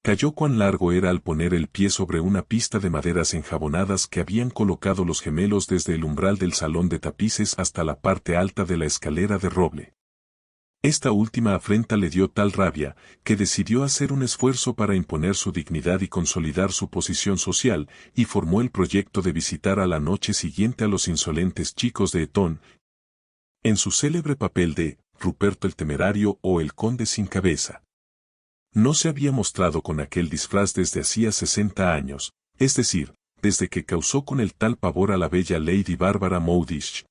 cayó cuán largo era al poner el pie sobre una pista de maderas enjabonadas que habían colocado los gemelos desde el umbral del salón de tapices hasta la parte alta de la escalera de roble. Esta última afrenta le dio tal rabia, que decidió hacer un esfuerzo para imponer su dignidad y consolidar su posición social, y formó el proyecto de visitar a la noche siguiente a los insolentes chicos de Eton, en su célebre papel de Ruperto el Temerario o el Conde sin Cabeza. No se había mostrado con aquel disfraz desde hacía 60 años, es decir, desde que causó con el tal pavor a la bella Lady Barbara Mowdish,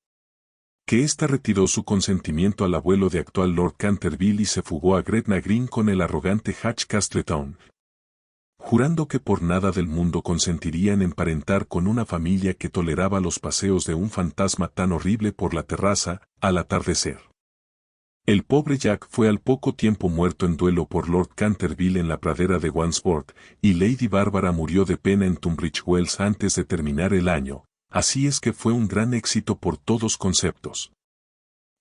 que ésta retiró su consentimiento al abuelo de actual Lord Canterville y se fugó a Gretna Green con el arrogante Hatch Castleton, jurando que por nada del mundo consentiría en emparentar con una familia que toleraba los paseos de un fantasma tan horrible por la terraza, al atardecer. El pobre Jack fue al poco tiempo muerto en duelo por Lord Canterville en la pradera de Wandsworth, y Lady Barbara murió de pena en Tunbridge Wells antes de terminar el año, así es que fue un gran éxito por todos conceptos.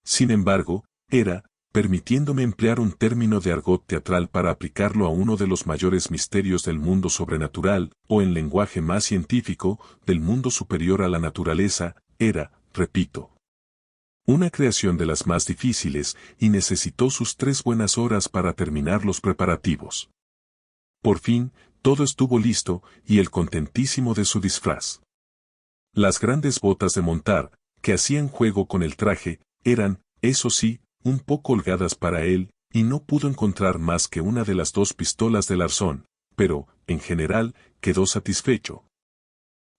Sin embargo, era, permitiéndome emplear un término de argot teatral para aplicarlo a uno de los mayores misterios del mundo sobrenatural, o en lenguaje más científico, del mundo superior a la naturaleza, era, repito, una creación de las más difíciles, y necesitó sus 3 buenas horas para terminar los preparativos. Por fin, todo estuvo listo, y él contentísimo de su disfraz. Las grandes botas de montar, que hacían juego con el traje, eran, eso sí, un poco holgadas para él, y no pudo encontrar más que una de las 2 pistolas del arzón, pero, en general, quedó satisfecho.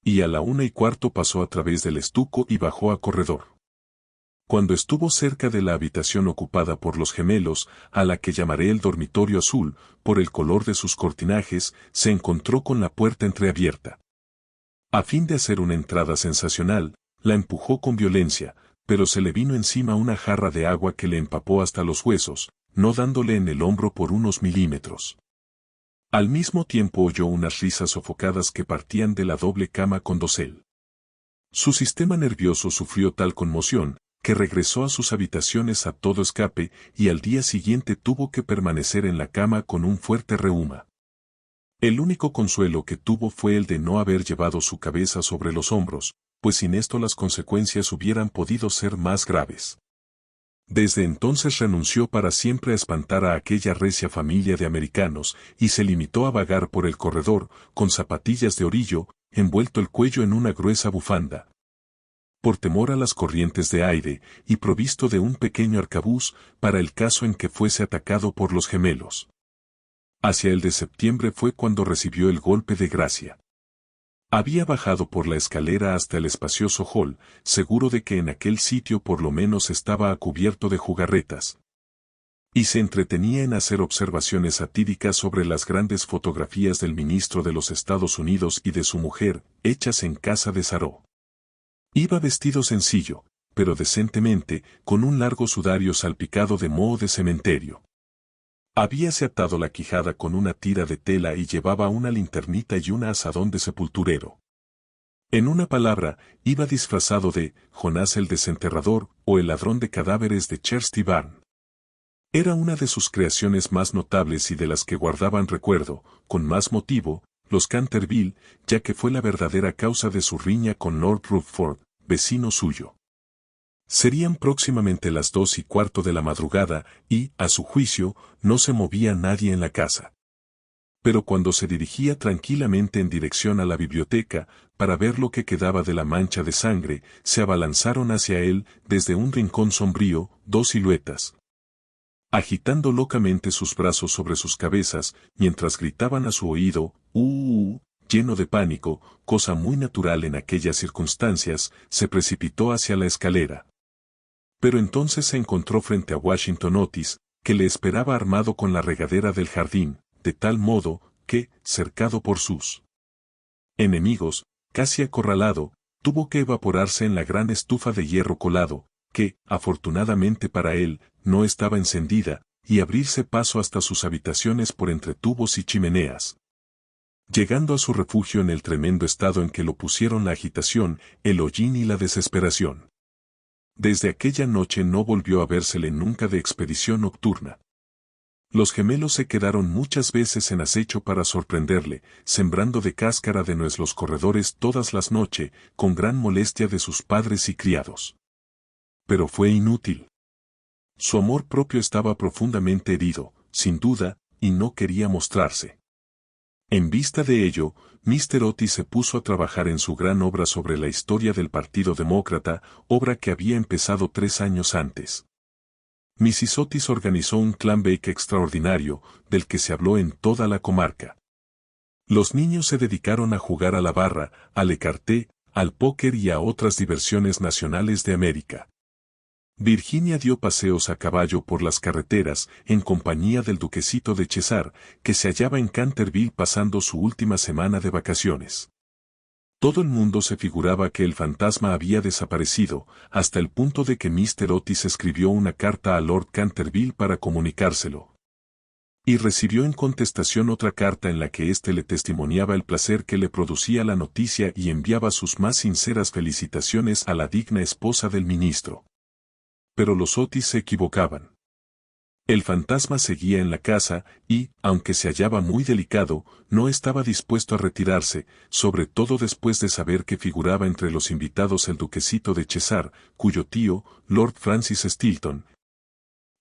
Y a la 1:15 pasó a través del estuco y bajó a corredor. Cuando estuvo cerca de la habitación ocupada por los gemelos, a la que llamaré el dormitorio azul, por el color de sus cortinajes, se encontró con la puerta entreabierta. A fin de hacer una entrada sensacional, la empujó con violencia, pero se le vino encima una jarra de agua que le empapó hasta los huesos, no dándole en el hombro por unos milímetros. Al mismo tiempo oyó unas risas sofocadas que partían de la doble cama con dosel. Su sistema nervioso sufrió tal conmoción, que regresó a sus habitaciones a todo escape, y al día siguiente tuvo que permanecer en la cama con un fuerte reuma. El único consuelo que tuvo fue el de no haber llevado su cabeza sobre los hombros, pues sin esto las consecuencias hubieran podido ser más graves. Desde entonces renunció para siempre a espantar a aquella recia familia de americanos, y se limitó a vagar por el corredor, con zapatillas de orillo, envuelto el cuello en una gruesa bufanda, por temor a las corrientes de aire, y provisto de un pequeño arcabuz, para el caso en que fuese atacado por los gemelos. Hacia el de septiembre fue cuando recibió el golpe de gracia. Había bajado por la escalera hasta el espacioso hall, seguro de que en aquel sitio por lo menos estaba a cubierto de jugarretas. Y se entretenía en hacer observaciones satíricas sobre las grandes fotografías del ministro de los Estados Unidos y de su mujer, hechas en casa de Saró. Iba vestido sencillo, pero decentemente, con un largo sudario salpicado de moho de cementerio. Habíase atado la quijada con una tira de tela y llevaba una linternita y un azadón de sepulturero. En una palabra, iba disfrazado de Jonás el desenterrador o el ladrón de cadáveres de Chertsey Barn. Era una de sus creaciones más notables y de las que guardaban recuerdo, con más motivo, los Canterville, ya que fue la verdadera causa de su riña con Lord Rufford, vecino suyo. Serían próximamente las 2:15 de la madrugada y, a su juicio, no se movía nadie en la casa. Pero cuando se dirigía tranquilamente en dirección a la biblioteca, para ver lo que quedaba de la mancha de sangre, se abalanzaron hacia él, desde un rincón sombrío, dos siluetas, agitando locamente sus brazos sobre sus cabezas, mientras gritaban a su oído, lleno de pánico, cosa muy natural en aquellas circunstancias, se precipitó hacia la escalera. Pero entonces se encontró frente a Washington Otis, que le esperaba armado con la regadera del jardín, de tal modo, que, cercado por sus enemigos, casi acorralado, tuvo que evaporarse en la gran estufa de hierro colado, que, afortunadamente para él, no estaba encendida, y abrirse paso hasta sus habitaciones por entre tubos y chimeneas. Llegando a su refugio en el tremendo estado en que lo pusieron la agitación, el hollín y la desesperación. Desde aquella noche no volvió a vérsele nunca de expedición nocturna. Los gemelos se quedaron muchas veces en acecho para sorprenderle, sembrando de cáscara de nuez los corredores todas las noches, con gran molestia de sus padres y criados. Pero fue inútil. Su amor propio estaba profundamente herido, sin duda, y no quería mostrarse. En vista de ello, Mr. Otis se puso a trabajar en su gran obra sobre la historia del Partido Demócrata, obra que había empezado 3 años antes. Mrs. Otis organizó un clam bake extraordinario, del que se habló en toda la comarca. Los niños se dedicaron a jugar a la barra, al écarté, al póker y a otras diversiones nacionales de América. Virginia dio paseos a caballo por las carreteras, en compañía del duquesito de Cheshire, que se hallaba en Canterville pasando su última semana de vacaciones. Todo el mundo se figuraba que el fantasma había desaparecido, hasta el punto de que Mr. Otis escribió una carta a Lord Canterville para comunicárselo. Y recibió en contestación otra carta en la que éste le testimoniaba el placer que le producía la noticia y enviaba sus más sinceras felicitaciones a la digna esposa del ministro. Pero los Otis se equivocaban. El fantasma seguía en la casa y, aunque se hallaba muy delicado, no estaba dispuesto a retirarse, sobre todo después de saber que figuraba entre los invitados el duquesito de Cheshire, cuyo tío, Lord Francis Stilton,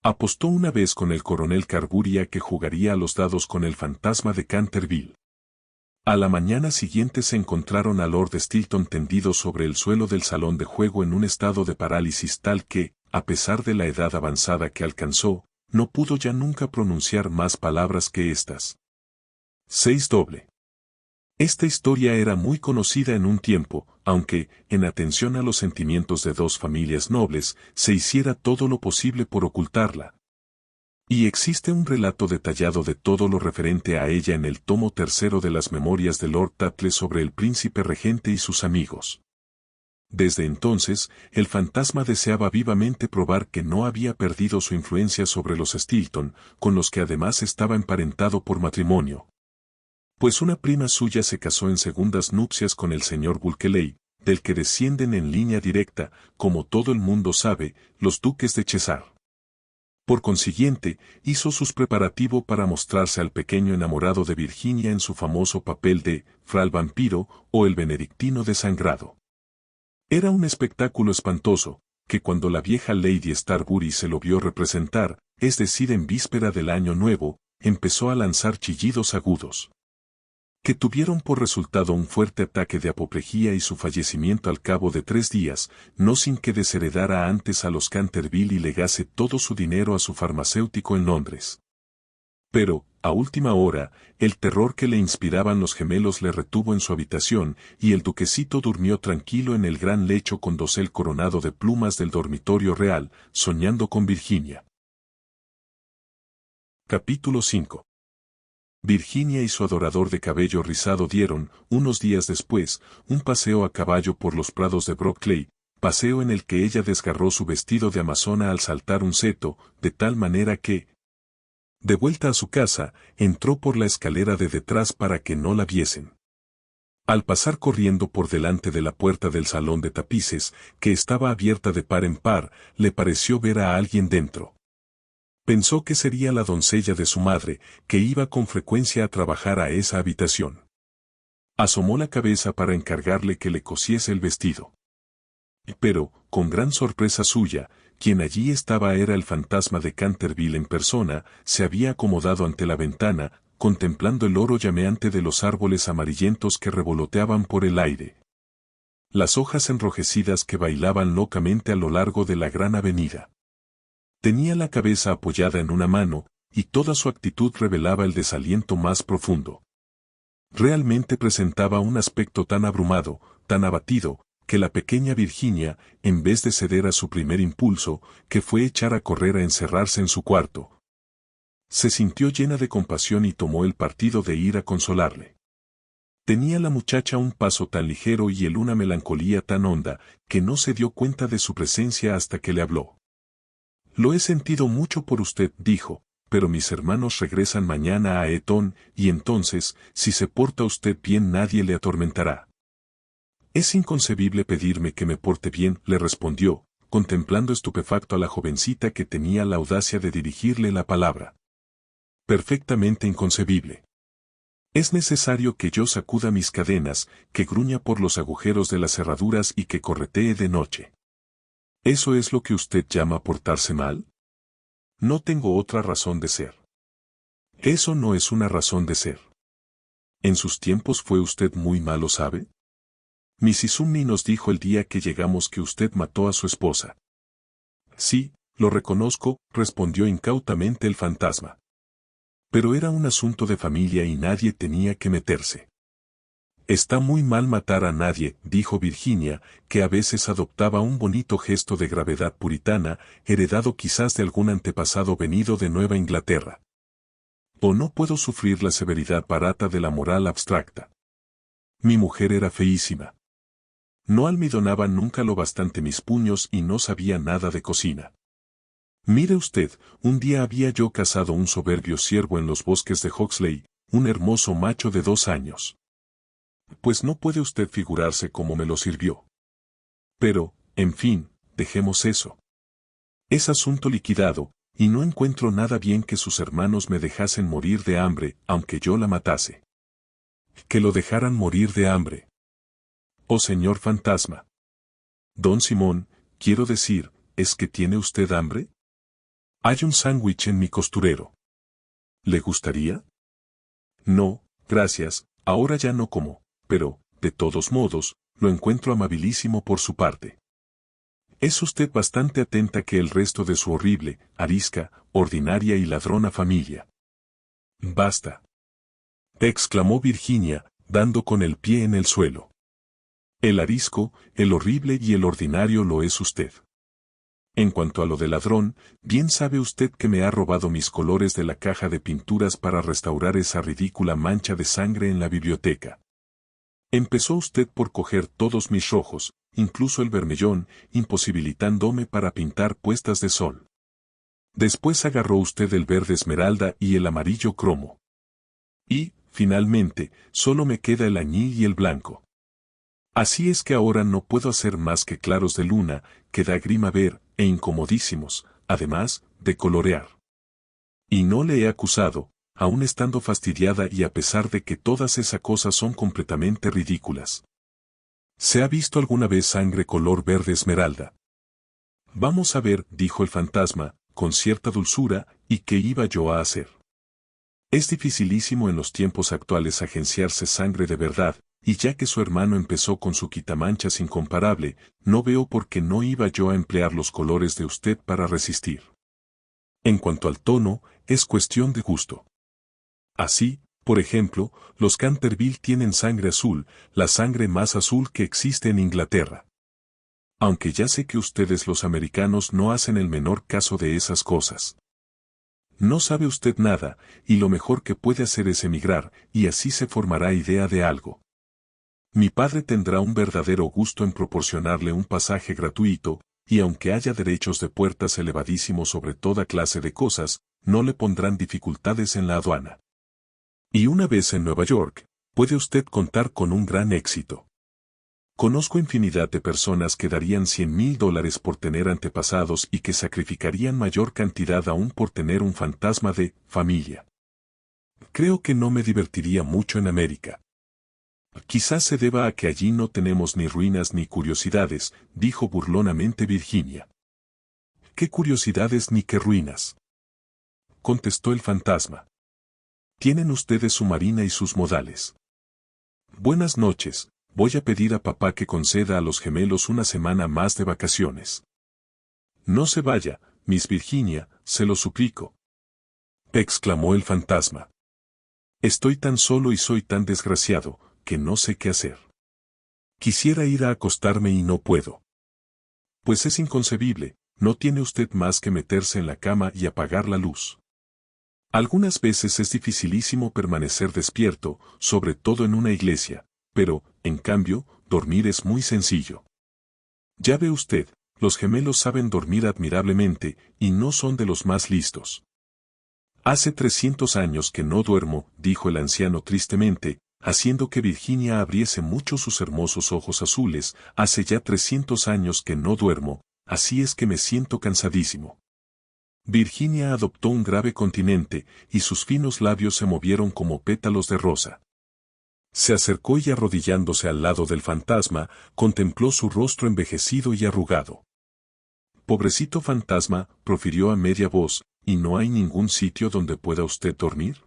apostó una vez con el coronel Carbury a que jugaría a los dados con el fantasma de Canterville. A la mañana siguiente se encontraron a Lord Stilton tendido sobre el suelo del salón de juego en un estado de parálisis tal que, a pesar de la edad avanzada que alcanzó, no pudo ya nunca pronunciar más palabras que estas. 6 doble. Esta historia era muy conocida en un tiempo, aunque, en atención a los sentimientos de dos familias nobles, se hiciera todo lo posible por ocultarla. Y existe un relato detallado de todo lo referente a ella en el tomo 3 de las memorias de Lord Tatle sobre el príncipe regente y sus amigos. Desde entonces, el fantasma deseaba vivamente probar que no había perdido su influencia sobre los Stilton, con los que además estaba emparentado por matrimonio. Pues una prima suya se casó en segundas nupcias con el señor Bulkeley, del que descienden en línea directa, como todo el mundo sabe, los duques de Cheshire. Por consiguiente, hizo sus preparativos para mostrarse al pequeño enamorado de Virginia en su famoso papel de Fra el vampiro o el benedictino desangrado. Era un espectáculo espantoso, que cuando la vieja Lady Starbury se lo vio representar, es decir en víspera del Año Nuevo, empezó a lanzar chillidos agudos, que tuvieron por resultado un fuerte ataque de apoplejía y su fallecimiento al cabo de 3 días, no sin que desheredara antes a los Canterville y legase todo su dinero a su farmacéutico en Londres. Pero, a última hora, el terror que le inspiraban los gemelos le retuvo en su habitación, y el duquesito durmió tranquilo en el gran lecho con dosel coronado de plumas del dormitorio real, soñando con Virginia. Capítulo 5. Virginia y su adorador de cabello rizado dieron, unos días después, un paseo a caballo por los prados de Brockley, paseo en el que ella desgarró su vestido de amazona al saltar un seto, de tal manera que, de vuelta a su casa, entró por la escalera de detrás para que no la viesen. Al pasar corriendo por delante de la puerta del salón de tapices, que estaba abierta de par en par, le pareció ver a alguien dentro. Pensó que sería la doncella de su madre, que iba con frecuencia a trabajar a esa habitación. Asomó la cabeza para encargarle que le cosiese el vestido. Pero, con gran sorpresa suya, quien allí estaba era el fantasma de Canterville en persona, se había acomodado ante la ventana, contemplando el oro llameante de los árboles amarillentos que revoloteaban por el aire. Las hojas enrojecidas que bailaban locamente a lo largo de la gran avenida. Tenía la cabeza apoyada en una mano, y toda su actitud revelaba el desaliento más profundo. Realmente presentaba un aspecto tan abrumado, tan abatido, que la pequeña Virginia, en vez de ceder a su primer impulso, que fue echar a correr a encerrarse en su cuarto, se sintió llena de compasión y tomó el partido de ir a consolarle. Tenía la muchacha un paso tan ligero y él una melancolía tan honda, que no se dio cuenta de su presencia hasta que le habló. «Lo he sentido mucho por usted», dijo, «pero mis hermanos regresan mañana a Eton, y entonces, si se porta usted bien nadie le atormentará». «Es inconcebible pedirme que me porte bien», le respondió, contemplando estupefacto a la jovencita que tenía la audacia de dirigirle la palabra. «Perfectamente inconcebible. Es necesario que yo sacuda mis cadenas, que gruña por los agujeros de las cerraduras y que corretee de noche. ¿Eso es lo que usted llama portarse mal? No tengo otra razón de ser». «Eso no es una razón de ser. En sus tiempos fue usted muy malo, ¿sabe? Mrs. Umney nos dijo el día que llegamos que usted mató a su esposa». «Sí, lo reconozco», respondió incautamente el fantasma. «Pero era un asunto de familia y nadie tenía que meterse». «Está muy mal matar a nadie», dijo Virginia, que a veces adoptaba un bonito gesto de gravedad puritana, heredado quizás de algún antepasado venido de Nueva Inglaterra. «O no puedo sufrir la severidad barata de la moral abstracta. Mi mujer era feísima. No almidonaba nunca lo bastante mis puños y no sabía nada de cocina. Mire usted, un día había yo cazado un soberbio ciervo en los bosques de Hoxley, un hermoso macho de 2 años. Pues no puede usted figurarse cómo me lo sirvió. Pero, en fin, dejemos eso. Es asunto liquidado, y no encuentro nada bien que sus hermanos me dejasen morir de hambre, aunque yo la matase». «Que lo dejaran morir de hambre. Oh señor fantasma. Don Simón, quiero decir, ¿es que tiene usted hambre? Hay un sándwich en mi costurero. ¿Le gustaría?» «No, gracias, ahora ya no como, pero, de todos modos, lo encuentro amabilísimo por su parte. Es usted bastante atenta que el resto de su horrible, arisca, ordinaria y ladrona familia». «Basta», exclamó Virginia, dando con el pie en el suelo. «El arisco, el horrible y el ordinario lo es usted. En cuanto a lo de ladrón, bien sabe usted que me ha robado mis colores de la caja de pinturas para restaurar esa ridícula mancha de sangre en la biblioteca. Empezó usted por coger todos mis rojos, incluso el bermellón, imposibilitándome para pintar puestas de sol. Después agarró usted el verde esmeralda y el amarillo cromo. Y, finalmente, solo me queda el añil y el blanco. Así es que ahora no puedo hacer más que claros de luna, que da grima ver, e incomodísimos, además, de colorear. Y no le he acusado, aun estando fastidiada y a pesar de que todas esas cosas son completamente ridículas. ¿Se ha visto alguna vez sangre color verde esmeralda? Vamos a ver, dijo el fantasma, con cierta dulzura, ¿y qué iba yo a hacer? Es dificilísimo en los tiempos actuales agenciarse sangre de verdad, y ya que su hermano empezó con su quitamanchas incomparable, no veo por qué no iba yo a emplear los colores de usted para resistir. En cuanto al tono, es cuestión de gusto. Así, por ejemplo, los Canterville tienen sangre azul, la sangre más azul que existe en Inglaterra. Aunque ya sé que ustedes los americanos no hacen el menor caso de esas cosas. No sabe usted nada, y lo mejor que puede hacer es emigrar, y así se formará idea de algo. Mi padre tendrá un verdadero gusto en proporcionarle un pasaje gratuito, y aunque haya derechos de puertas elevadísimos sobre toda clase de cosas, no le pondrán dificultades en la aduana. Y una vez en Nueva York, puede usted contar con un gran éxito. Conozco infinidad de personas que darían $100,000 por tener antepasados y que sacrificarían mayor cantidad aún por tener un fantasma de familia. Creo que no me divertiría mucho en América. Quizás se deba a que allí no tenemos ni ruinas ni curiosidades, dijo burlonamente Virginia. ¿Qué curiosidades ni qué ruinas?, contestó el fantasma. Tienen ustedes su marina y sus modales. Buenas noches, voy a pedir a papá que conceda a los gemelos una semana más de vacaciones. No se vaya, Miss Virginia, se lo suplico, exclamó el fantasma. Estoy tan solo y soy tan desgraciado, que no sé qué hacer. Quisiera ir a acostarme y no puedo. Pues es inconcebible, no tiene usted más que meterse en la cama y apagar la luz. Algunas veces es dificilísimo permanecer despierto, sobre todo en una iglesia, pero, en cambio, dormir es muy sencillo. Ya ve usted, los gemelos saben dormir admirablemente, y no son de los más listos. Hace 300 años que no duermo, dijo el anciano tristemente, haciendo que Virginia abriese mucho sus hermosos ojos azules, hace ya 300 años que no duermo, así es que me siento cansadísimo. Virginia adoptó un grave continente, y sus finos labios se movieron como pétalos de rosa. Se acercó y arrodillándose al lado del fantasma, contempló su rostro envejecido y arrugado. Pobrecito fantasma, profirió a media voz, ¿y no hay ningún sitio donde pueda usted dormir?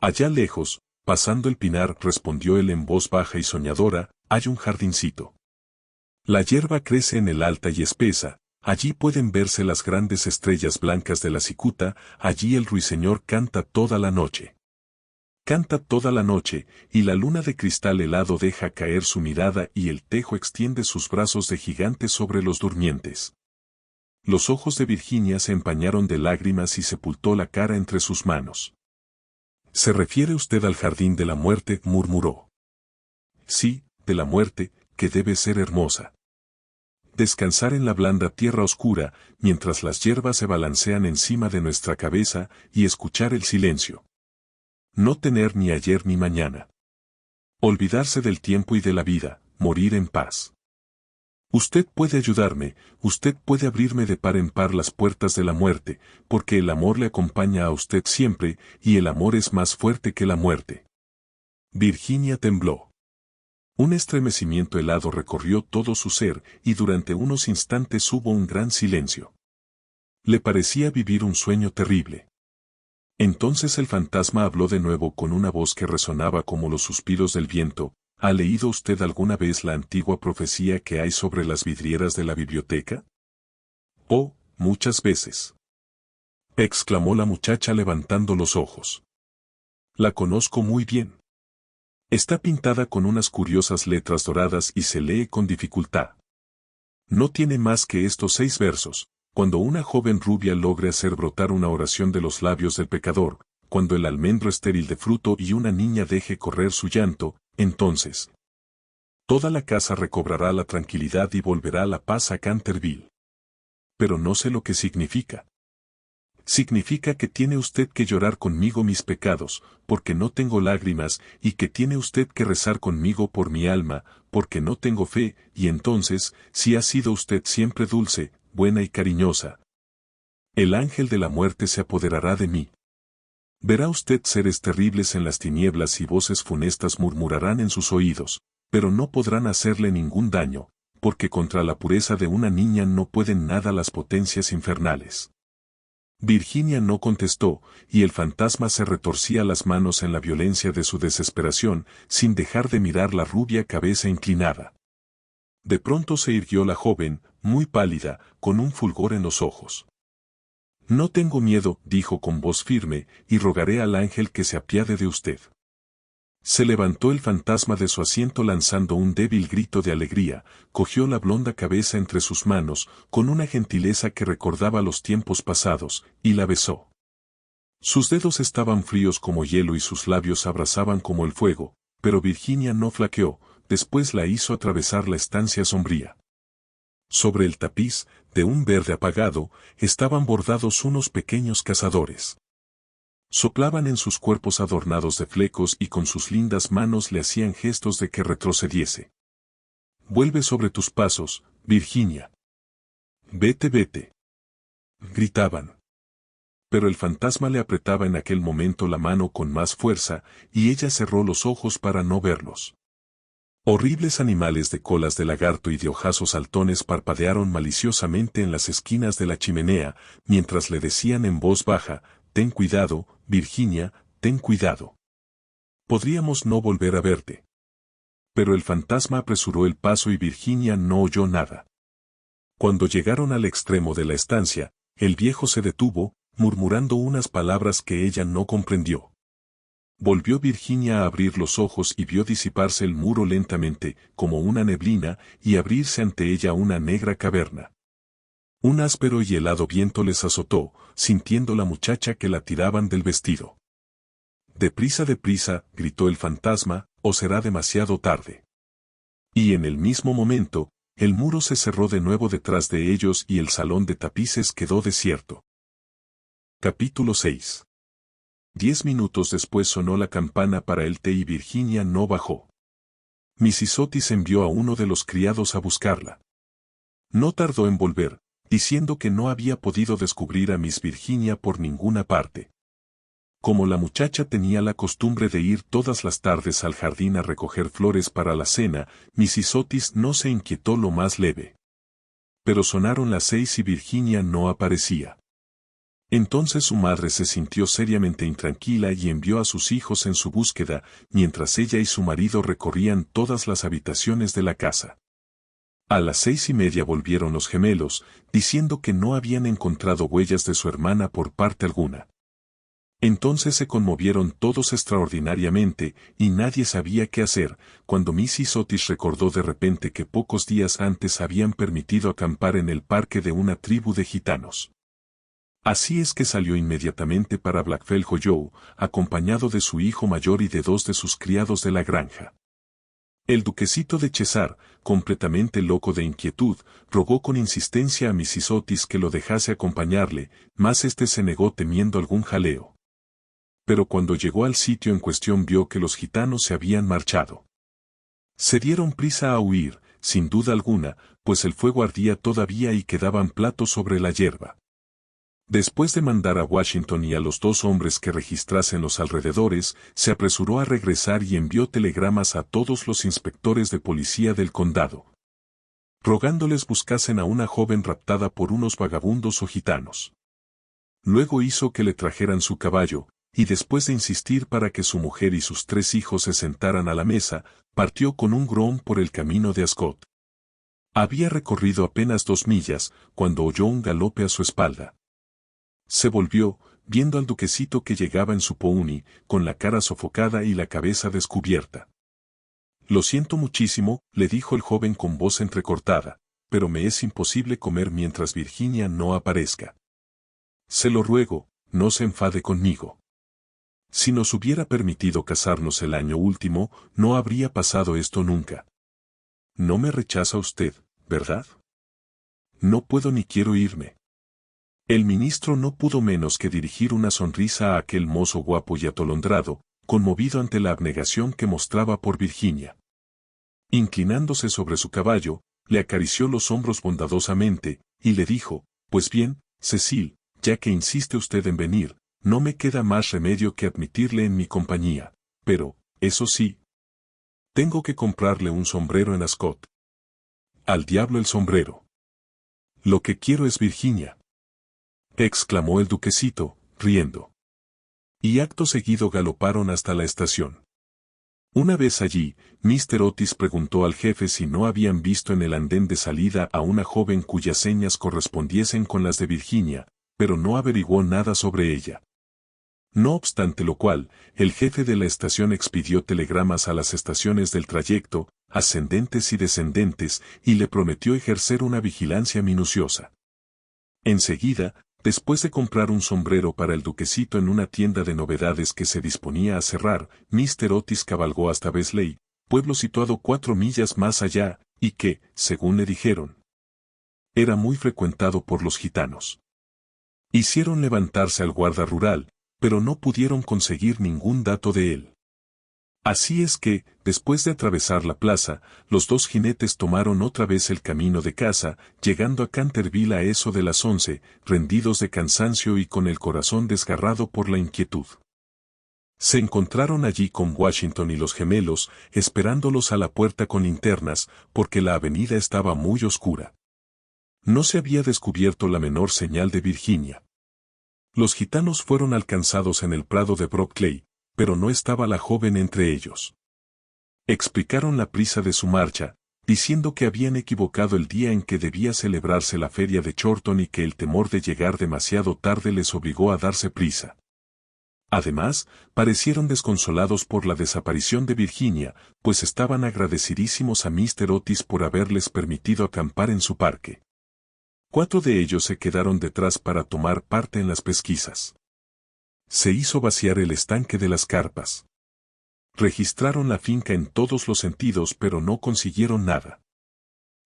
Allá lejos, pasando el pinar, respondió él en voz baja y soñadora, hay un jardincito. La hierba crece en el alta y espesa, allí pueden verse las grandes estrellas blancas de la cicuta, allí el ruiseñor canta toda la noche. Canta toda la noche, y la luna de cristal helado deja caer su mirada y el tejo extiende sus brazos de gigante sobre los durmientes. Los ojos de Virginia se empañaron de lágrimas y sepultó la cara entre sus manos. ¿Se refiere usted al jardín de la muerte?, murmuró. Sí, de la muerte, que debe ser hermosa. Descansar en la blanda tierra oscura, mientras las hierbas se balancean encima de nuestra cabeza, y escuchar el silencio. No tener ni ayer ni mañana. Olvidarse del tiempo y de la vida, morir en paz. Usted puede ayudarme, usted puede abrirme de par en par las puertas de la muerte, porque el amor le acompaña a usted siempre, y el amor es más fuerte que la muerte. Virginia tembló. Un estremecimiento helado recorrió todo su ser, y durante unos instantes hubo un gran silencio. Le parecía vivir un sueño terrible. Entonces el fantasma habló de nuevo con una voz que resonaba como los suspiros del viento. ¿Ha leído usted alguna vez la antigua profecía que hay sobre las vidrieras de la biblioteca? Oh, muchas veces, exclamó la muchacha levantando los ojos. La conozco muy bien. Está pintada con unas curiosas letras doradas y se lee con dificultad. No tiene más que estos 6 versos. Cuando una joven rubia logre hacer brotar una oración de los labios del pecador, cuando el almendro estéril de fruto y una niña deje correr su llanto, entonces toda la casa recobrará la tranquilidad y volverá la paz a Canterville. Pero no sé lo que significa. Significa que tiene usted que llorar conmigo mis pecados, porque no tengo lágrimas, y que tiene usted que rezar conmigo por mi alma, porque no tengo fe, y entonces, si ha sido usted siempre dulce, buena y cariñosa, el ángel de la muerte se apoderará de mí. Verá usted seres terribles en las tinieblas y voces funestas murmurarán en sus oídos, pero no podrán hacerle ningún daño, porque contra la pureza de una niña no pueden nada las potencias infernales. Virginia no contestó, y el fantasma se retorcía las manos en la violencia de su desesperación, sin dejar de mirar la rubia cabeza inclinada. De pronto se irguió la joven, muy pálida, con un fulgor en los ojos. No tengo miedo, dijo con voz firme, y rogaré al ángel que se apiade de usted. Se levantó el fantasma de su asiento lanzando un débil grito de alegría, cogió la blonda cabeza entre sus manos, con una gentileza que recordaba los tiempos pasados, y la besó. Sus dedos estaban fríos como hielo y sus labios abrasaban como el fuego, pero Virginia no flaqueó, después la hizo atravesar la estancia sombría. Sobre el tapiz, de un verde apagado, estaban bordados unos pequeños cazadores. Soplaban en sus cuerpos adornados de flecos y con sus lindas manos le hacían gestos de que retrocediese. Vuelve sobre tus pasos, Virginia. Vete, vete. Gritaban. Pero el fantasma le apretaba en aquel momento la mano con más fuerza, y ella cerró los ojos para no verlos. Horribles animales de colas de lagarto y de ojazos saltones parpadearon maliciosamente en las esquinas de la chimenea, mientras le decían en voz baja, «Ten cuidado, Virginia, ten cuidado. Podríamos no volver a verte». Pero el fantasma apresuró el paso y Virginia no oyó nada. Cuando llegaron al extremo de la estancia, el viejo se detuvo, murmurando unas palabras que ella no comprendió. Volvió Virginia a abrir los ojos y vio disiparse el muro lentamente, como una neblina, y abrirse ante ella una negra caverna. Un áspero y helado viento les azotó, sintiendo la muchacha que la tiraban del vestido. «Deprisa, deprisa», gritó el fantasma, «o será demasiado tarde». Y en el mismo momento, el muro se cerró de nuevo detrás de ellos y el salón de tapices quedó desierto. Capítulo 6. 10 minutos después sonó la campana para el té y Virginia no bajó. Mrs. Otis envió a uno de los criados a buscarla. No tardó en volver, diciendo que no había podido descubrir a Miss Virginia por ninguna parte. Como la muchacha tenía la costumbre de ir todas las tardes al jardín a recoger flores para la cena, Mrs. Otis no se inquietó lo más leve. Pero sonaron las 6 y Virginia no aparecía. Entonces su madre se sintió seriamente intranquila y envió a sus hijos en su búsqueda, mientras ella y su marido recorrían todas las habitaciones de la casa. A las 6:30 volvieron los gemelos, diciendo que no habían encontrado huellas de su hermana por parte alguna. Entonces se conmovieron todos extraordinariamente, y nadie sabía qué hacer, cuando Mrs. Otis recordó de repente que pocos días antes habían permitido acampar en el parque de una tribu de gitanos. Así es que salió inmediatamente para Blackfell Hollow, acompañado de su hijo mayor y de 2 de sus criados de la granja. El duquesito de Cheshire, completamente loco de inquietud, rogó con insistencia a Mrs. Otis que lo dejase acompañarle, mas éste se negó temiendo algún jaleo. Pero cuando llegó al sitio en cuestión vio que los gitanos se habían marchado. Se dieron prisa a huir, sin duda alguna, pues el fuego ardía todavía y quedaban platos sobre la hierba. Después de mandar a Washington y a los 2 hombres que registrasen los alrededores, se apresuró a regresar y envió telegramas a todos los inspectores de policía del condado, rogándoles buscasen a una joven raptada por unos vagabundos o gitanos. Luego hizo que le trajeran su caballo, y después de insistir para que su mujer y sus 3 hijos se sentaran a la mesa, partió con un grom por el camino de Ascot. Había recorrido apenas 2 millas, cuando oyó un galope a su espalda. Se volvió, viendo al duquesito que llegaba en su pony, con la cara sofocada y la cabeza descubierta. «Lo siento muchísimo», le dijo el joven con voz entrecortada, «pero me es imposible comer mientras Virginia no aparezca. Se lo ruego, no se enfade conmigo. Si nos hubiera permitido casarnos el año último, no habría pasado esto nunca. No me rechaza usted, ¿verdad? No puedo ni quiero irme». El ministro no pudo menos que dirigir una sonrisa a aquel mozo guapo y atolondrado, conmovido ante la abnegación que mostraba por Virginia. Inclinándose sobre su caballo, le acarició los hombros bondadosamente, y le dijo, «Pues bien, Cecil, ya que insiste usted en venir, no me queda más remedio que admitirle en mi compañía, pero, eso sí, tengo que comprarle un sombrero en Ascot». «Al diablo el sombrero. Lo que quiero es Virginia», exclamó el duquesito, riendo. Y acto seguido galoparon hasta la estación. Una vez allí, Mr. Otis preguntó al jefe si no habían visto en el andén de salida a una joven cuyas señas correspondiesen con las de Virginia, pero no averiguó nada sobre ella. No obstante lo cual, el jefe de la estación expidió telegramas a las estaciones del trayecto, ascendentes y descendentes, y le prometió ejercer una vigilancia minuciosa. Enseguida, después de comprar un sombrero para el duquesito en una tienda de novedades que se disponía a cerrar, Mr. Otis cabalgó hasta Besley, pueblo situado 4 millas más allá, y que, según le dijeron, era muy frecuentado por los gitanos. Hicieron levantarse al guarda rural, pero no pudieron conseguir ningún dato de él. Así es que, después de atravesar la plaza, los dos jinetes tomaron otra vez el camino de casa, llegando a Canterville a eso de las 11, rendidos de cansancio y con el corazón desgarrado por la inquietud. Se encontraron allí con Washington y los gemelos, esperándolos a la puerta con linternas, porque la avenida estaba muy oscura. No se había descubierto la menor señal de Virginia. Los gitanos fueron alcanzados en el prado de Brockley, pero no estaba la joven entre ellos. Explicaron la prisa de su marcha, diciendo que habían equivocado el día en que debía celebrarse la feria de Chorlton y que el temor de llegar demasiado tarde les obligó a darse prisa. Además, parecieron desconsolados por la desaparición de Virginia, pues estaban agradecidísimos a Mr. Otis por haberles permitido acampar en su parque. 4 de ellos se quedaron detrás para tomar parte en las pesquisas. Se hizo vaciar el estanque de las carpas. Registraron la finca en todos los sentidos pero no consiguieron nada.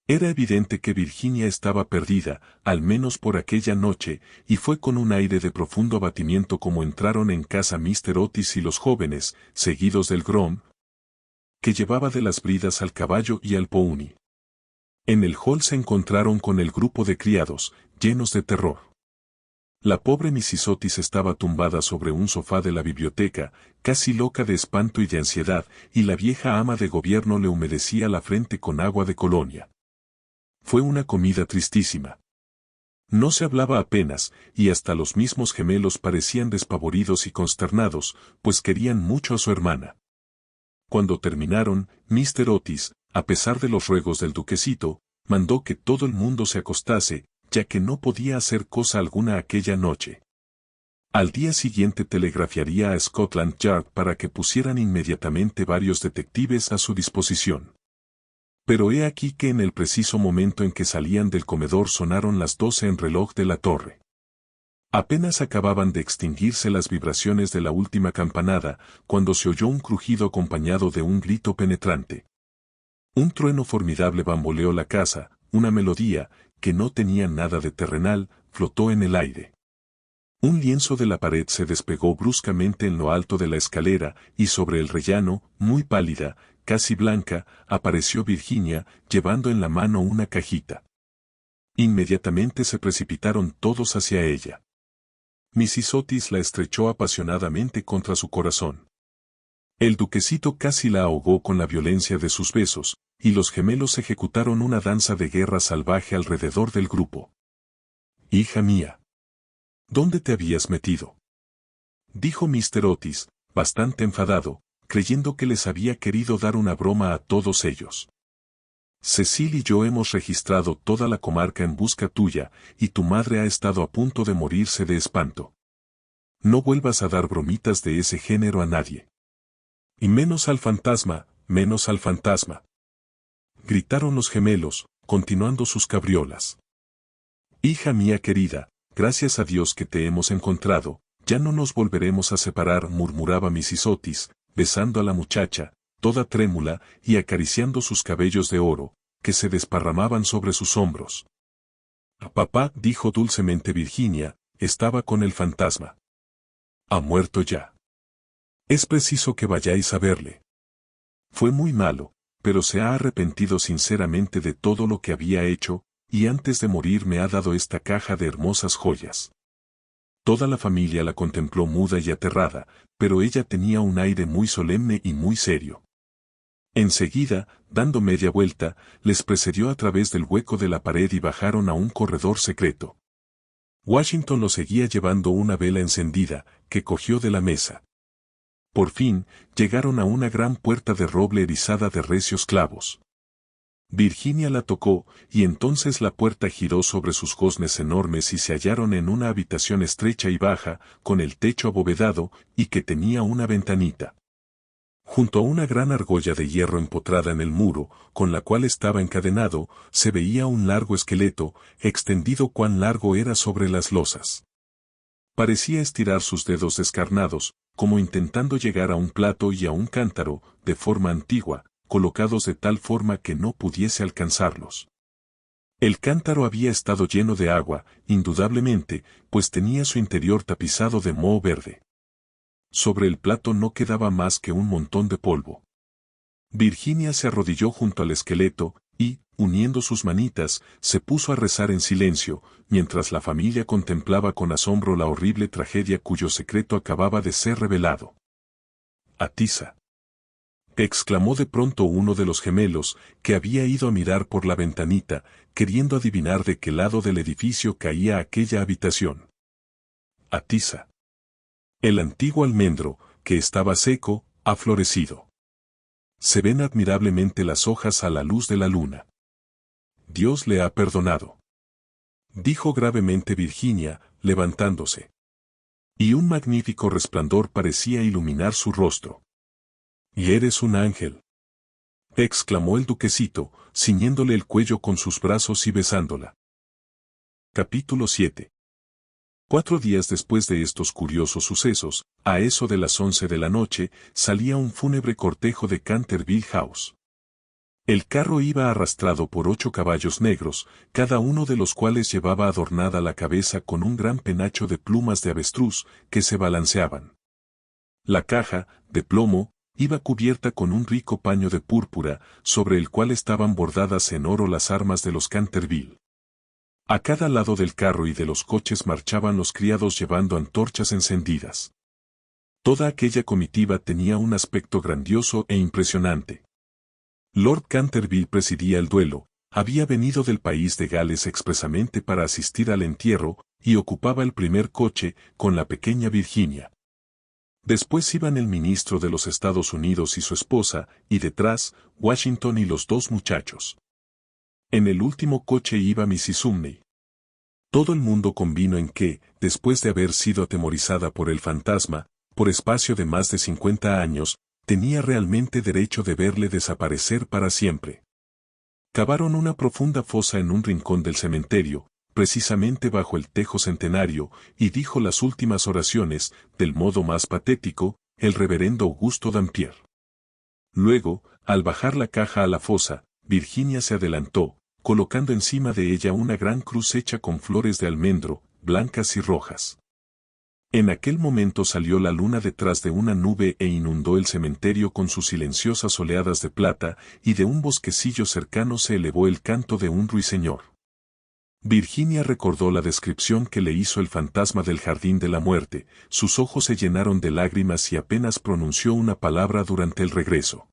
Era evidente que Virginia estaba perdida, al menos por aquella noche, y fue con un aire de profundo abatimiento como entraron en casa Mr. Otis y los jóvenes, seguidos del groom, que llevaba de las bridas al caballo y al pony. En el hall se encontraron con el grupo de criados, llenos de terror. La pobre Mrs. Otis estaba tumbada sobre un sofá de la biblioteca, casi loca de espanto y de ansiedad, y la vieja ama de gobierno le humedecía la frente con agua de colonia. Fue una comida tristísima. No se hablaba apenas, y hasta los mismos gemelos parecían despavoridos y consternados, pues querían mucho a su hermana. Cuando terminaron, Mr. Otis, a pesar de los ruegos del duquesito, mandó que todo el mundo se acostase, ya que no podía hacer cosa alguna aquella noche. Al día siguiente telegrafiaría a Scotland Yard para que pusieran inmediatamente varios detectives a su disposición. Pero he aquí que en el preciso momento en que salían del comedor sonaron las 12 en reloj de la torre. Apenas acababan de extinguirse las vibraciones de la última campanada, cuando se oyó un crujido acompañado de un grito penetrante. Un trueno formidable bamboleó la casa, una melodía, que no tenía nada de terrenal, flotó en el aire. Un lienzo de la pared se despegó bruscamente en lo alto de la escalera, y sobre el rellano, muy pálida, casi blanca, apareció Virginia, llevando en la mano una cajita. Inmediatamente se precipitaron todos hacia ella. Mrs. Otis la estrechó apasionadamente contra su corazón. El duquesito casi la ahogó con la violencia de sus besos, y los gemelos ejecutaron una danza de guerra salvaje alrededor del grupo. «Hija mía, ¿dónde te habías metido?», dijo Mr. Otis, bastante enfadado, creyendo que les había querido dar una broma a todos ellos. «Cecil y yo hemos registrado toda la comarca en busca tuya, y tu madre ha estado a punto de morirse de espanto. No vuelvas a dar bromitas de ese género a nadie. Y menos al fantasma, menos al fantasma», gritaron los gemelos, continuando sus cabriolas. «Hija mía querida, gracias a Dios que te hemos encontrado, ya no nos volveremos a separar», murmuraba Mrs. Otis, besando a la muchacha, toda trémula, y acariciando sus cabellos de oro, que se desparramaban sobre sus hombros. «Papá», dijo dulcemente Virginia, «estaba con el fantasma. Ha muerto ya. Es preciso que vayáis a verle. Fue muy malo, pero se ha arrepentido sinceramente de todo lo que había hecho, y antes de morir me ha dado esta caja de hermosas joyas». Toda la familia la contempló muda y aterrada, pero ella tenía un aire muy solemne y muy serio. Enseguida, dando media vuelta, les precedió a través del hueco de la pared y bajaron a un corredor secreto. Washington lo seguía llevando una vela encendida, que cogió de la mesa. Por fin, llegaron a una gran puerta de roble erizada de recios clavos. Virginia la tocó, y entonces la puerta giró sobre sus goznes enormes y se hallaron en una habitación estrecha y baja, con el techo abovedado, y que tenía una ventanita. Junto a una gran argolla de hierro empotrada en el muro, con la cual estaba encadenado, se veía un largo esqueleto, extendido cuán largo era sobre las losas. Parecía estirar sus dedos descarnados, como intentando llegar a un plato y a un cántaro, de forma antigua, colocados de tal forma que no pudiese alcanzarlos. El cántaro había estado lleno de agua, indudablemente, pues tenía su interior tapizado de moho verde. Sobre el plato no quedaba más que un montón de polvo. Virginia se arrodilló junto al esqueleto y, uniendo sus manitas, se puso a rezar en silencio, mientras la familia contemplaba con asombro la horrible tragedia cuyo secreto acababa de ser revelado. «Atisa», exclamó de pronto uno de los gemelos, que había ido a mirar por la ventanita, queriendo adivinar de qué lado del edificio caía aquella habitación. «Atisa». El antiguo almendro, que estaba seco, ha florecido. Se ven admirablemente las hojas a la luz de la luna. Dios le ha perdonado, dijo gravemente Virginia, levantándose. Y un magnífico resplandor parecía iluminar su rostro. «Y eres un ángel», exclamó el duquesito, ciñéndole el cuello con sus brazos y besándola. Capítulo 7. 4 días después de estos curiosos sucesos, a eso de las 11 de la noche, salía un fúnebre cortejo de Canterville House. El carro iba arrastrado por 8 caballos negros, cada uno de los cuales llevaba adornada la cabeza con un gran penacho de plumas de avestruz que se balanceaban. La caja, de plomo, iba cubierta con un rico paño de púrpura, sobre el cual estaban bordadas en oro las armas de los Canterville. A cada lado del carro y de los coches marchaban los criados llevando antorchas encendidas. Toda aquella comitiva tenía un aspecto grandioso e impresionante. Lord Canterville presidía el duelo, había venido del país de Gales expresamente para asistir al entierro, y ocupaba el primer coche, con la pequeña Virginia. Después iban el ministro de los Estados Unidos y su esposa, y detrás, Washington y los 2 muchachos. En el último coche iba Mrs. Sumney. Todo el mundo convino en que, después de haber sido atemorizada por el fantasma, por espacio de más de 50 años, tenía realmente derecho de verle desaparecer para siempre. Cavaron una profunda fosa en un rincón del cementerio, precisamente bajo el tejo centenario, y dijo las últimas oraciones, del modo más patético, el reverendo Augusto Dampier. Luego, al bajar la caja a la fosa, Virginia se adelantó, colocando encima de ella una gran cruz hecha con flores de almendro, blancas y rojas. En aquel momento salió la luna detrás de una nube e inundó el cementerio con sus silenciosas oleadas de plata, y de un bosquecillo cercano se elevó el canto de un ruiseñor. Virginia recordó la descripción que le hizo el fantasma del jardín de la muerte, sus ojos se llenaron de lágrimas y apenas pronunció una palabra durante el regreso.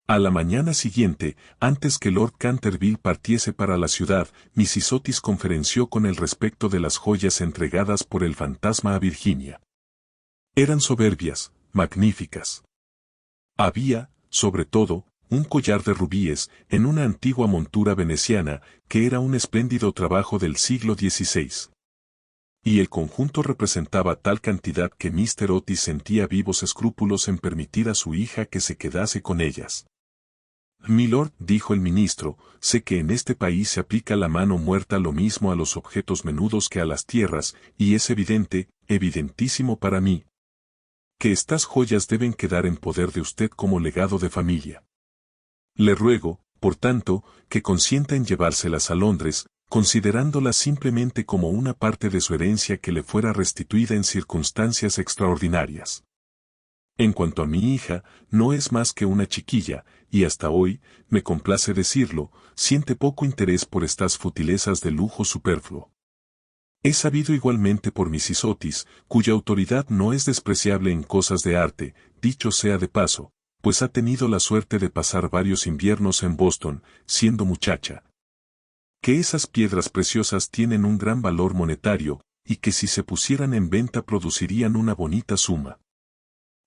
A la mañana siguiente, antes que Lord Canterville partiese para la ciudad, Mrs. Otis conferenció con él respecto de las joyas entregadas por el fantasma a Virginia. Eran soberbias, magníficas. Había, sobre todo, un collar de rubíes, en una antigua montura veneciana, que era un espléndido trabajo del siglo XVI. Y el conjunto representaba tal cantidad que Mr. Otis sentía vivos escrúpulos en permitir a su hija que se quedase con ellas. «Milord», dijo el ministro, «sé que en este país se aplica la mano muerta lo mismo a los objetos menudos que a las tierras, y es evidente, evidentísimo para mí, que estas joyas deben quedar en poder de usted como legado de familia. Le ruego, por tanto, que consienta en llevárselas a Londres, considerándolas simplemente como una parte de su herencia que le fuera restituida en circunstancias extraordinarias. En cuanto a mi hija, no es más que una chiquilla, y hasta hoy, me complace decirlo, siente poco interés por estas futilezas de lujo superfluo. He sabido igualmente por Mrs. Otis, cuya autoridad no es despreciable en cosas de arte, dicho sea de paso, pues ha tenido la suerte de pasar varios inviernos en Boston, siendo muchacha, que esas piedras preciosas tienen un gran valor monetario, y que si se pusieran en venta producirían una bonita suma.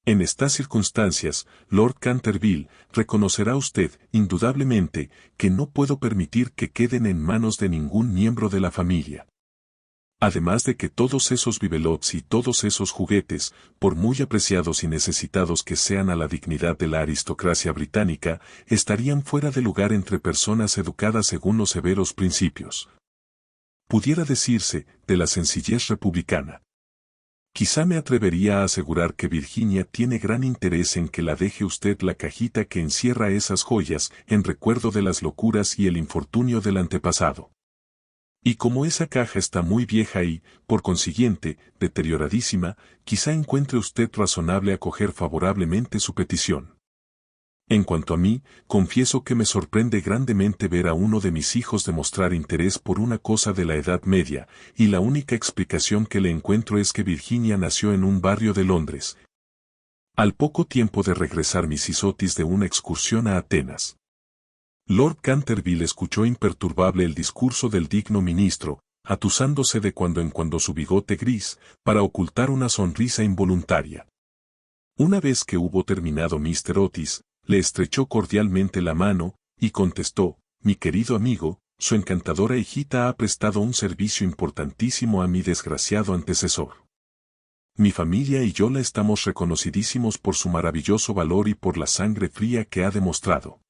En estas circunstancias, Lord Canterville, reconocerá usted, indudablemente, que no puedo permitir que queden en manos de ningún miembro de la familia. Además de que todos esos bibelots y todos esos juguetes, por muy apreciados y necesitados que sean a la dignidad de la aristocracia británica, estarían fuera de lugar entre personas educadas según los severos principios. Pudiera decirse, de la sencillez republicana. Quizá me atrevería a asegurar que Virginia tiene gran interés en que la deje usted la cajita que encierra esas joyas, en recuerdo de las locuras y el infortunio del antepasado. Y como esa caja está muy vieja y, por consiguiente, deterioradísima, quizá encuentre usted razonable acoger favorablemente su petición. En cuanto a mí, confieso que me sorprende grandemente ver a uno de mis hijos demostrar interés por una cosa de la Edad Media, y la única explicación que le encuentro es que Virginia nació en un barrio de Londres, al poco tiempo de regresar Mrs. Otis de una excursión a Atenas. Lord Canterville escuchó imperturbable el discurso del digno ministro, atusándose de cuando en cuando su bigote gris, para ocultar una sonrisa involuntaria. Una vez que hubo terminado Mr. Otis, le estrechó cordialmente la mano, y contestó, «Mi querido amigo, su encantadora hijita ha prestado un servicio importantísimo a mi desgraciado antecesor. Mi familia y yo la estamos reconocidísimos por su maravilloso valor y por la sangre fría que ha demostrado.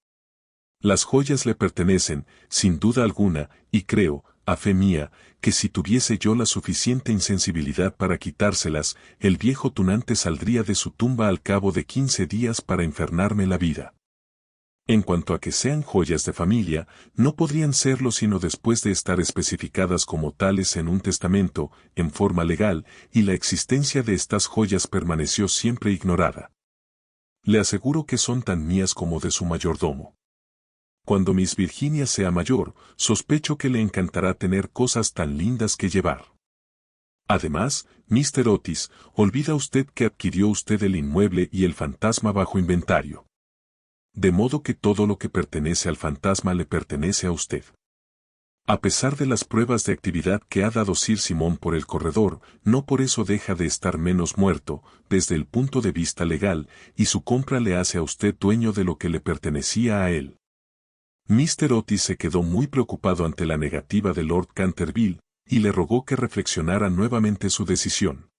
Las joyas le pertenecen, sin duda alguna, y creo, a fe mía, que si tuviese yo la suficiente insensibilidad para quitárselas, el viejo tunante saldría de su tumba al cabo de 15 días para infernarme la vida. En cuanto a que sean joyas de familia, no podrían serlo sino después de estar especificadas como tales en un testamento, en forma legal, y la existencia de estas joyas permaneció siempre ignorada. Le aseguro que son tan mías como de su mayordomo. Cuando Miss Virginia sea mayor, sospecho que le encantará tener cosas tan lindas que llevar. Además, Mr. Otis, olvida usted que adquirió usted el inmueble y el fantasma bajo inventario. De modo que todo lo que pertenece al fantasma le pertenece a usted. A pesar de las pruebas de actividad que ha dado Sir Simon por el corredor, no por eso deja de estar menos muerto, desde el punto de vista legal, y su compra le hace a usted dueño de lo que le pertenecía a él. Mr. Otis se quedó muy preocupado ante la negativa de Lord Canterville, y le rogó que reflexionara nuevamente su decisión.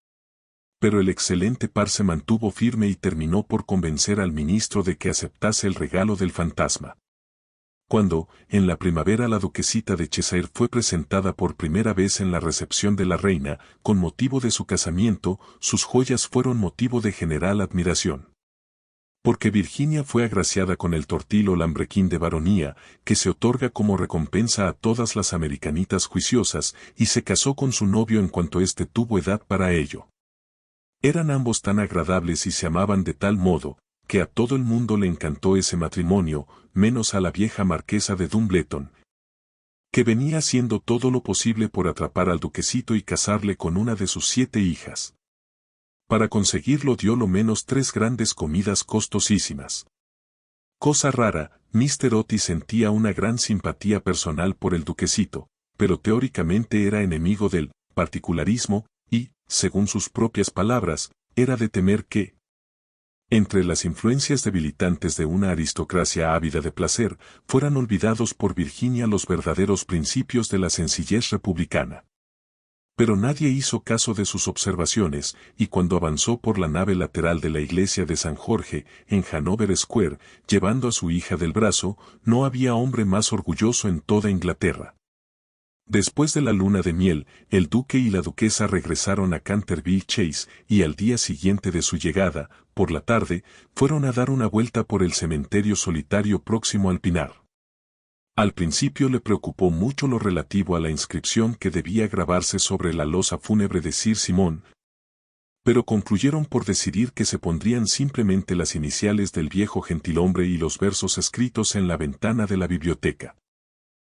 Pero el excelente par se mantuvo firme y terminó por convencer al ministro de que aceptase el regalo del fantasma. Cuando, en la primavera la duquesita de Cheshire fue presentada por primera vez en la recepción de la reina, con motivo de su casamiento, sus joyas fueron motivo de general admiración. Porque Virginia fue agraciada con el tortil o lambrequín de baronía, que se otorga como recompensa a todas las americanitas juiciosas, y se casó con su novio en cuanto éste tuvo edad para ello. Eran ambos tan agradables y se amaban de tal modo, que a todo el mundo le encantó ese matrimonio, menos a la vieja marquesa de Dumbleton, que venía haciendo todo lo posible por atrapar al duquesito y casarle con una de sus 7 hijas. Para conseguirlo dio lo menos 3 grandes comidas costosísimas. Cosa rara, Mr. Otis sentía una gran simpatía personal por el duquesito, pero teóricamente era enemigo del particularismo y, según sus propias palabras, era de temer que, entre las influencias debilitantes de una aristocracia ávida de placer, fueran olvidados por Virginia los verdaderos principios de la sencillez republicana. Pero nadie hizo caso de sus observaciones, y cuando avanzó por la nave lateral de la iglesia de San Jorge, en Hanover Square, llevando a su hija del brazo, no había hombre más orgulloso en toda Inglaterra. Después de la luna de miel, el duque y la duquesa regresaron a Canterville Chase, y al día siguiente de su llegada, por la tarde, fueron a dar una vuelta por el cementerio solitario próximo al Pinar. Al principio le preocupó mucho lo relativo a la inscripción que debía grabarse sobre la losa fúnebre de Sir Simon, pero concluyeron por decidir que se pondrían simplemente las iniciales del viejo gentilhombre y los versos escritos en la ventana de la biblioteca.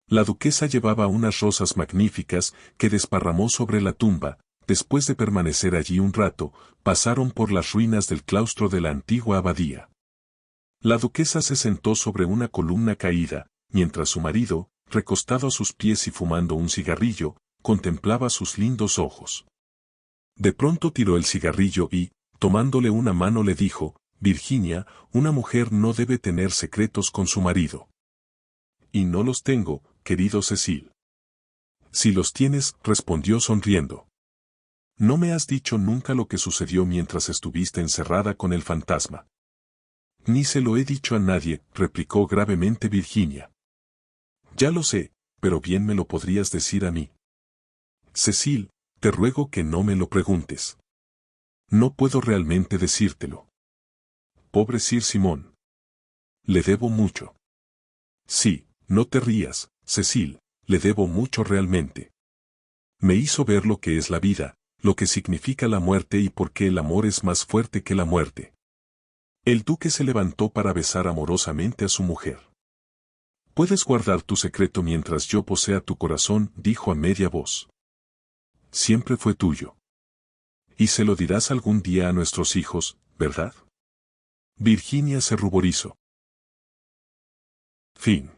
La duquesa llevaba unas rosas magníficas que desparramó sobre la tumba. Después de permanecer allí un rato, pasaron por las ruinas del claustro de la antigua abadía. La duquesa se sentó sobre una columna caída, mientras su marido, recostado a sus pies y fumando un cigarrillo, contemplaba sus lindos ojos. De pronto tiró el cigarrillo y, tomándole una mano le dijo, «Virginia, una mujer no debe tener secretos con su marido». «Y no los tengo, querido Cecil». «Si los tienes», respondió sonriendo. «No me has dicho nunca lo que sucedió mientras estuviste encerrada con el fantasma». «Ni se lo he dicho a nadie», replicó gravemente Virginia. «Ya lo sé, pero bien me lo podrías decir a mí». «Cecil, te ruego que no me lo preguntes. No puedo realmente decírtelo. Pobre Sir Simon. Le debo mucho». «Sí, no te rías, Cecil», le debo mucho realmente. Me hizo ver lo que es la vida, lo que significa la muerte y por qué el amor es más fuerte que la muerte. El duque se levantó para besar amorosamente a su mujer. Puedes guardar tu secreto mientras yo posea tu corazón, dijo a media voz. Siempre fue tuyo. Y se lo dirás algún día a nuestros hijos, ¿verdad? Virginia se ruborizó. Fin.